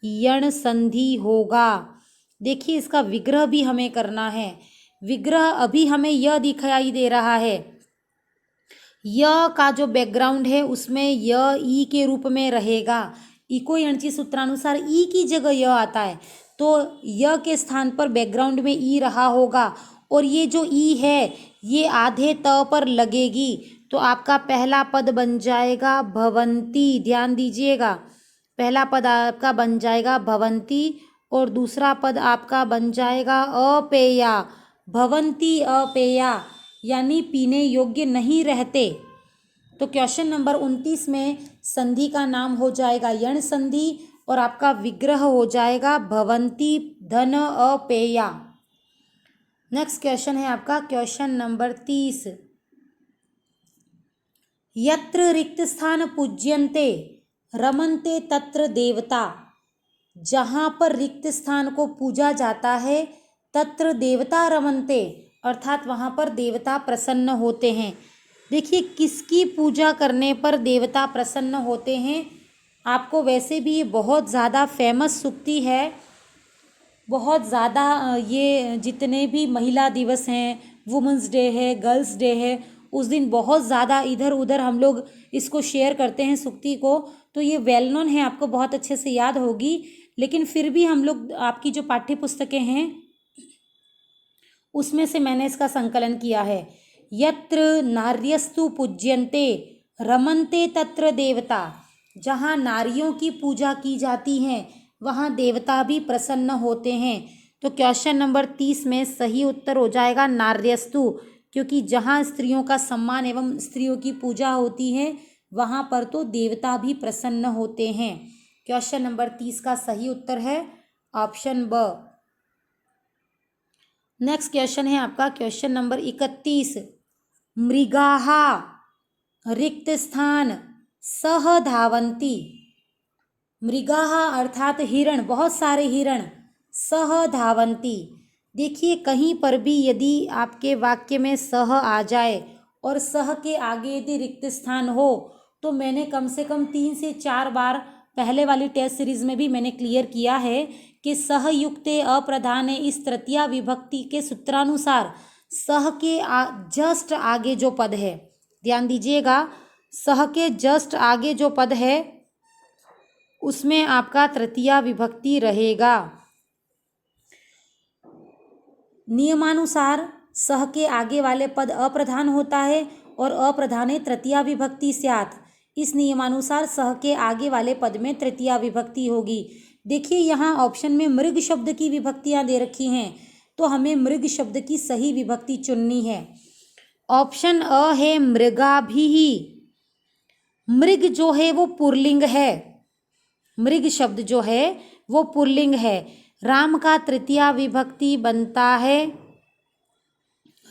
यण संधि होगा। देखिए, इसका विग्रह भी हमें करना है। विग्रह अभी हमें यह दिखाई दे रहा है। य का जो बैकग्राउंड है उसमें य ई के रूप में रहेगा, इको यणची सूत्रानुसार ई की जगह य आता है, तो य के स्थान पर बैकग्राउंड में ई रहा होगा और ये जो ई है ये आधे त पर लगेगी, तो आपका पहला पद बन जाएगा भवंती। ध्यान दीजिएगा, पहला पद आपका बन जाएगा भवंती और दूसरा पद आपका बन जाएगा अपेया। भवंती अपेया यानी पीने योग्य नहीं रहते। तो क्वेश्चन नंबर 29 में संधि का नाम हो जाएगा यण संधि और आपका विग्रह हो जाएगा भवंती धन अपेया। नेक्स्ट क्वेश्चन है आपका क्वेश्चन नंबर 30। यत्र रिक्त स्थान पूज्यन्ते रमन्ते तत्र देवता। जहाँ पर रिक्त स्थान को पूजा जाता है तत्र देवता रमन्ते, अर्थात वहाँ पर देवता प्रसन्न होते हैं। देखिए किसकी पूजा करने पर देवता प्रसन्न होते हैं, आपको वैसे भी ये बहुत ज़्यादा फेमस सूक्ति है, बहुत ज़्यादा ये जितने भी महिला दिवस हैं, वुमेंस डे है, गर्ल्स डे है, उस दिन बहुत ज़्यादा इधर उधर हम लोग इसको शेयर करते हैं सूक्ति को, तो ये वेल नोन है, आपको बहुत अच्छे से याद होगी। लेकिन फिर भी हम लोग आपकी जो पाठ्य पुस्तकें हैं उसमें से मैंने इसका संकलन किया है। यत्र नार्यस्तु पूज्यन्ते रमन्ते तत्र देवता। जहाँ नारियों की पूजा की जाती है वहाँ देवता भी प्रसन्न होते हैं। तो क्वेश्चन नंबर 30 में सही उत्तर हो जाएगा नार्यस्तु, क्योंकि जहाँ स्त्रियों का सम्मान एवं स्त्रियों की पूजा होती है वहाँ पर तो देवता भी प्रसन्न होते हैं। क्वेश्चन नंबर 30 का सही उत्तर है ऑप्शन ब। नेक्स्ट क्वेश्चन है आपका क्वेश्चन नंबर 31। मृगाः रिक्त स्थान सह धावन्ति। मृगाः अर्थात हिरण, बहुत सारे हिरण, सह धावन्ति। देखिए कहीं पर भी यदि आपके वाक्य में सह आ जाए और सह के आगे यदि रिक्त स्थान हो, तो मैंने कम से कम 3 से 4 बार पहले वाली टेस्ट सीरीज में भी मैंने क्लियर किया है कि सह युक्ते अप्रधाने इस तृतीया विभक्ति के सूत्रानुसार सह के जस्ट आगे जो पद है, ध्यान दीजिएगा, सह के जस्ट आगे जो पद है उसमें आपका तृतीया विभक्ति रहेगा। नियमानुसार सह के आगे वाले पद अप्रधान होता है और अप्रधाने तृतीया विभक्ति स्यात्। इस नियमानुसार सह के आगे वाले पद में तृतीया विभक्ति होगी। देखिए यहाँ ऑप्शन में मृग शब्द की विभक्तियां दे रखी हैं, तो हमें मृग शब्द की सही विभक्ति चुननी है। ऑप्शन अ है मृगाभिः। मृग जो है वो पुल्लिंग है, मृग शब्द जो है वो पुल्लिंग है। राम का तृतीया विभक्ति बनता है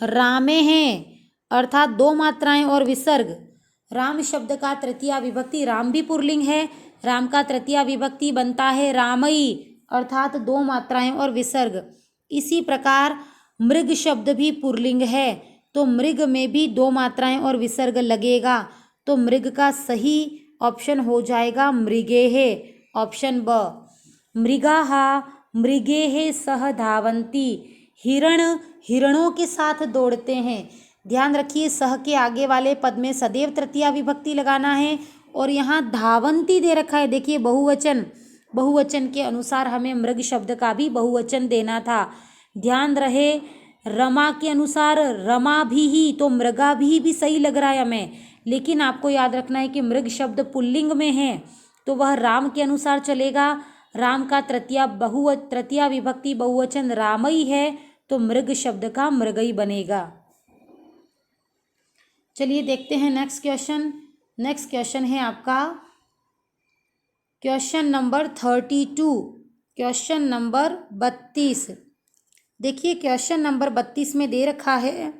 रामे हैं, अर्थात 2 मात्राएं और विसर्ग। राम शब्द का तृतीया विभक्ति, राम भी पुल्लिंग है, राम का तृतीया विभक्ति बनता है रामई, अर्थात 2 मात्राएं और विसर्ग। इसी प्रकार मृग शब्द भी पुल्लिंग है, तो मृग में भी 2 मात्राएं और विसर्ग लगेगा, तो मृग का सही ऑप्शन हो जाएगा मृगेः, ऑप्शन ब। मृगाः मृगेः सह धावन्ति। हिरण हिरणों के साथ दौड़ते हैं। ध्यान रखिए सह के आगे वाले पद में सदैव तृतीया विभक्ति लगाना है और यहाँ धावन्ति दे रखा है, देखिए बहुवचन, बहुवचन के अनुसार हमें मृग शब्द का भी बहुवचन देना था। ध्यान रहे रमा के अनुसार रमा भी, तो मृगा भी सही लग रहा है हमें, लेकिन आपको याद रखना है कि मृग शब्द पुल्लिंग में है तो वह राम के अनुसार चलेगा। राम का तृतीया विभक्ति बहुवचन रामई है, तो मृग शब्द का मृगई बनेगा। चलिए देखते हैं नेक्स्ट क्वेश्चन। नेक्स्ट क्वेश्चन है आपका क्वेश्चन नंबर 32, क्वेश्चन नंबर 32। देखिए क्वेश्चन नंबर 32 में दे रखा है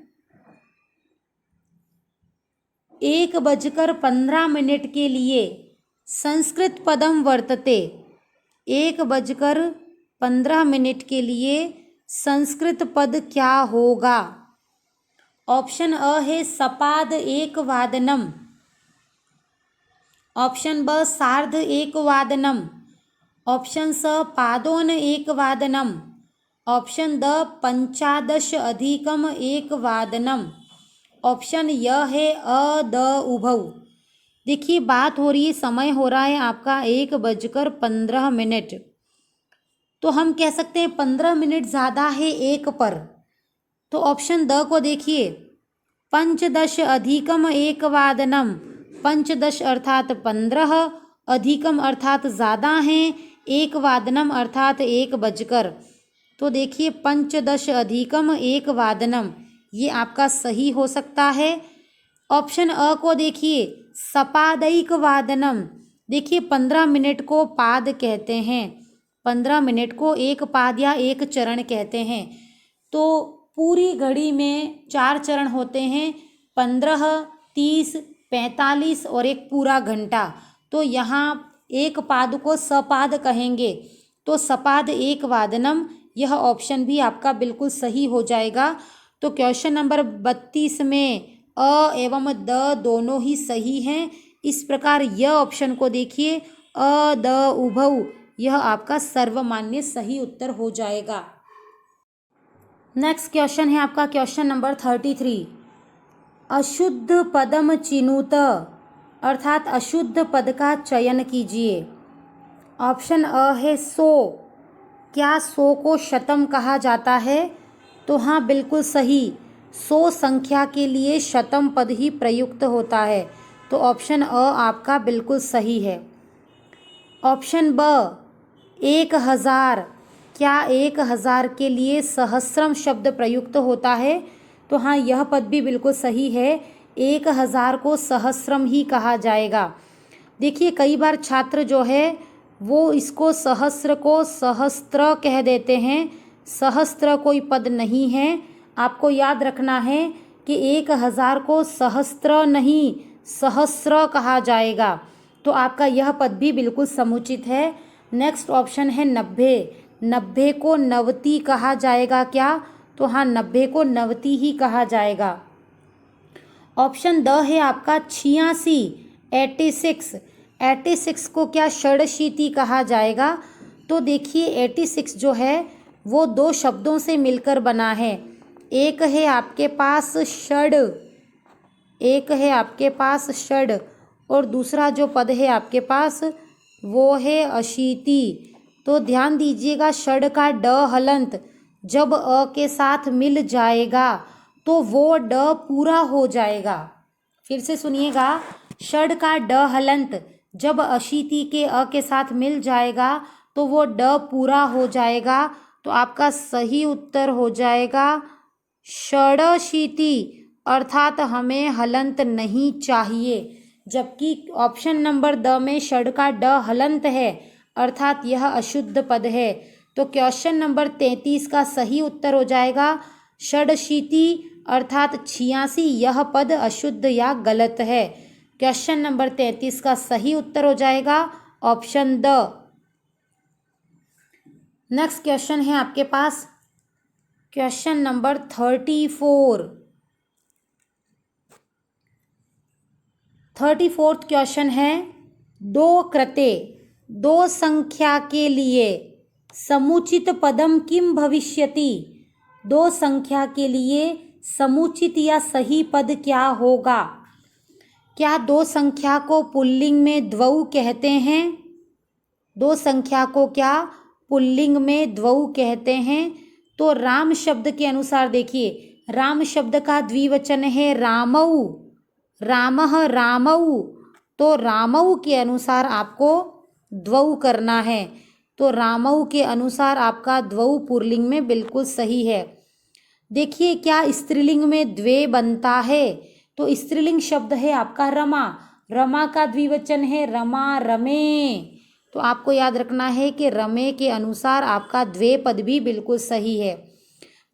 1:15 के लिए संस्कृत पदम वर्तते। 1:15 के लिए संस्कृत पद क्या होगा? ऑप्शन अ है सपाद 1 वादनम, ऑप्शन ब सार्ध 1 वादनम, ऑप्शन स पादोन 1 वादनम, ऑप्शन द 15 अधिकम 1 वादनम, ऑप्शन य है अ द उभौ। देखिए बात हो रही है, समय हो रहा है आपका 1:15। तो हम कह सकते हैं 15 मिनट ज़्यादा है एक पर। तो ऑप्शन द को देखिए, पंचदश अधिकम एक वादनम, पंचदश अर्थात 15, अधिकम अर्थात ज़्यादा हैं, एक वादनम अर्थात 1 बजकर। तो देखिए पंचदश अधिकम एक वादनम, ये आपका सही हो सकता है। ऑप्शन अ को देखिए, सपादैक वादनम। देखिए 15 मिनट को पाद कहते हैं, 15 मिनट को एक पाद या एक चरण कहते हैं। तो पूरी घड़ी में 4 चरण होते हैं, 15, 30, 45 और एक पूरा घंटा। तो यहाँ एक पाद को सपाद कहेंगे। तो सपाद एक वादनम, यह ऑप्शन भी आपका बिल्कुल सही हो जाएगा। तो क्वेश्चन नंबर 32 में अ एवं द दोनों ही सही हैं। इस प्रकार यह ऑप्शन को देखिए, अ द उभौ, यह आपका सर्वमान्य सही उत्तर हो जाएगा। नेक्स्ट क्वेश्चन है आपका क्वेश्चन नंबर 33। अशुद्ध पदम चिनुत, अर्थात अशुद्ध पद का चयन कीजिए। ऑप्शन अ है सो। क्या सो को शतम कहा जाता है? तो हाँ, बिल्कुल सही। 100 संख्या के लिए शतम पद ही प्रयुक्त होता है। तो ऑप्शन अ आपका बिल्कुल सही है। ऑप्शन ब 1000, क्या 1000 के लिए सहस्रम शब्द प्रयुक्त होता है? तो हाँ, यह पद भी बिल्कुल सही है। 1000 को सहस्रम ही कहा जाएगा। देखिए कई बार छात्र जो है वो इसको सहस्र को सहस्त्र कह देते हैं। सहस्त्र कोई पद नहीं है। आपको याद रखना है कि 1000 को सहस्त्र नहीं सहस्र कहा जाएगा। तो आपका यह पद भी बिल्कुल समुचित है। नेक्स्ट ऑप्शन है 90। 90 को नवती कहा जाएगा क्या? तो हाँ, 90 को नवती ही कहा जाएगा। ऑप्शन द है आपका 86, 86। 86 को क्या षडशीति कहा जाएगा? तो देखिए 86 जो है वो 2 शब्दों से मिलकर बना है। एक है आपके पास षड, एक है आपके पास षड, और दूसरा जो पद है आपके पास वो है अशीति। तो ध्यान दीजिएगा, षड का ड हलंत जब अ के साथ मिल जाएगा तो वो ड पूरा हो जाएगा। फिर से सुनिएगा, षड का ड हलंत जब अशीति के अ के साथ मिल जाएगा तो वो ड पूरा हो जाएगा। तो आपका सही उत्तर हो जाएगा षडशीति, अर्थात हमें हलंत नहीं चाहिए। जबकि ऑप्शन नंबर द में षड का ड हलंत है, अर्थात यह अशुद्ध पद है। तो क्वेश्चन नंबर 33 का सही उत्तर हो जाएगा षडशीति, अर्थात 86, यह पद अशुद्ध या गलत है। क्वेश्चन नंबर 33 का सही उत्तर हो जाएगा ऑप्शन द। नेक्स्ट क्वेश्चन है आपके पास क्वेश्चन नंबर 34। 34th क्वेश्चन है, दो कृते, 2 संख्या के लिए समुचित पदम किम भविष्यति। 2 संख्या के लिए समुचित या सही पद क्या होगा? क्या 2 संख्या को पुल्लिंग में द्वौ कहते हैं? 2 संख्या को क्या पुल्लिंग में द्वौ कहते हैं? तो राम शब्द के अनुसार देखिए, राम शब्द का द्विवचन है रामौ, रामः रामौ। तो रामौ के अनुसार आपको द्वौ करना है। तो रामौ के अनुसार आपका द्वौ पुल्लिंग में बिल्कुल सही है। देखिए क्या स्त्रीलिंग में द्वे बनता है? तो स्त्रीलिंग शब्द है आपका रमा, रमा का द्विवचन है रमा रमे। तो आपको याद रखना है कि रमे के अनुसार आपका द्वे पद भी बिल्कुल सही है।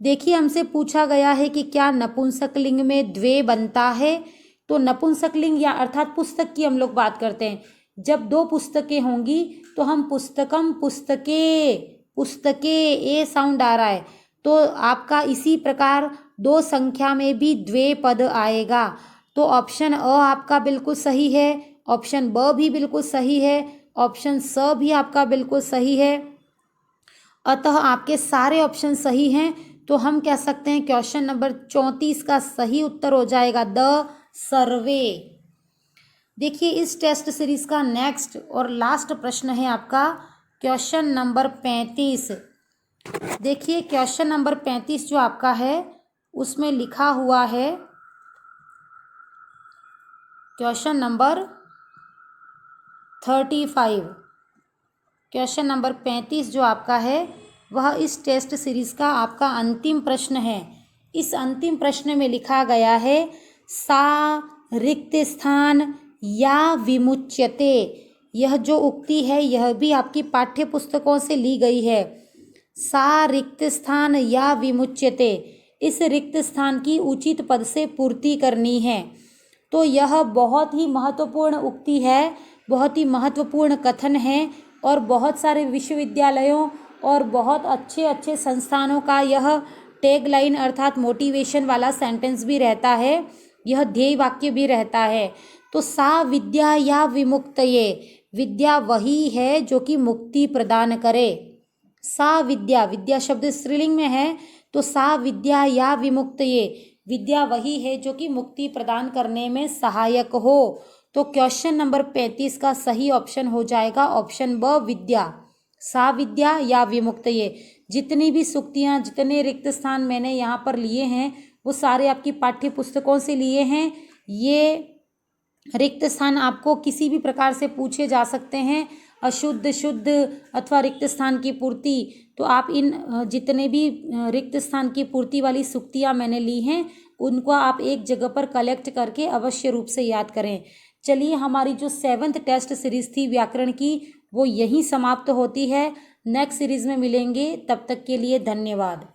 देखिए हमसे पूछा गया है कि क्या नपुंसकलिंग में द्वे बनता है? तो नपुंसकलिंग या अर्थात पुस्तक की हम लोग बात करते हैं। जब 2 पुस्तकें होंगी तो हम पुस्तकम पुस्तके, पुस्तके ए साउंड आ रहा है। तो आपका इसी प्रकार 2 संख्या में भी द्वे पद आएगा। तो ऑप्शन अ आपका बिल्कुल सही है, ऑप्शन ब भी बिल्कुल सही है, ऑप्शन स भी आपका बिल्कुल सही है। अतः आपके सारे ऑप्शन सही हैं। तो हम कह सकते हैं क्वेश्चन नंबर 34 का सही उत्तर हो जाएगा द सर्वे। देखिए इस टेस्ट सीरीज का नेक्स्ट और लास्ट प्रश्न है आपका क्वेश्चन नंबर 35। देखिए क्वेश्चन नंबर 35 जो आपका है उसमें लिखा हुआ है, क्वेश्चन नंबर 35, क्वेश्चन नंबर 35 जो आपका है वह इस टेस्ट सीरीज का आपका अंतिम प्रश्न है। इस अंतिम प्रश्न में लिखा गया है सा रिक्त स्थान या विमुच्यते। यह जो उक्ति है यह भी आपकी पाठ्य पुस्तकों से ली गई है। सा रिक्त स्थान या विमुच्यते, इस रिक्त स्थान की उचित पद से पूर्ति करनी है। तो यह बहुत ही महत्वपूर्ण उक्ति है, बहुत ही महत्वपूर्ण कथन है और बहुत सारे विश्वविद्यालयों और बहुत अच्छे अच्छे संस्थानों का यह टैगलाइन अर्थात मोटिवेशन वाला सेंटेंस भी रहता है, यह ध्येय वाक्य भी रहता है। तो सा विद्या या विमुक्तये, विद्या वही है जो कि मुक्ति प्रदान करे। सा विद्या, विद्या शब्द स्त्रीलिंग में है, तो सा विद्या या विमुक्तये, विद्या वही है जो कि मुक्ति प्रदान करने में सहायक हो। तो क्वेश्चन नंबर 35 का सही ऑप्शन हो जाएगा ऑप्शन ब विद्या, सा विद्या या विमुक्तये। जितनी भी सुक्तियाँ, जितने रिक्त स्थान मैंने यहाँ पर लिए हैं वो सारे आपकी पाठ्य पुस्तकों से लिए हैं। ये रिक्त स्थान आपको किसी भी प्रकार से पूछे जा सकते हैं, अशुद्ध, शुद्ध अथवा रिक्त स्थान की पूर्ति। तो आप इन जितने भी रिक्त स्थान की पूर्ति वाली सुक्तियाँ मैंने ली हैं उनको आप एक जगह पर कलेक्ट करके अवश्य रूप से याद करें। चलिए हमारी जो 7th टेस्ट सीरीज थी व्याकरण की वो यहीं समाप्त होती है। नेक्स्ट सीरीज में मिलेंगे, तब तक के लिए धन्यवाद।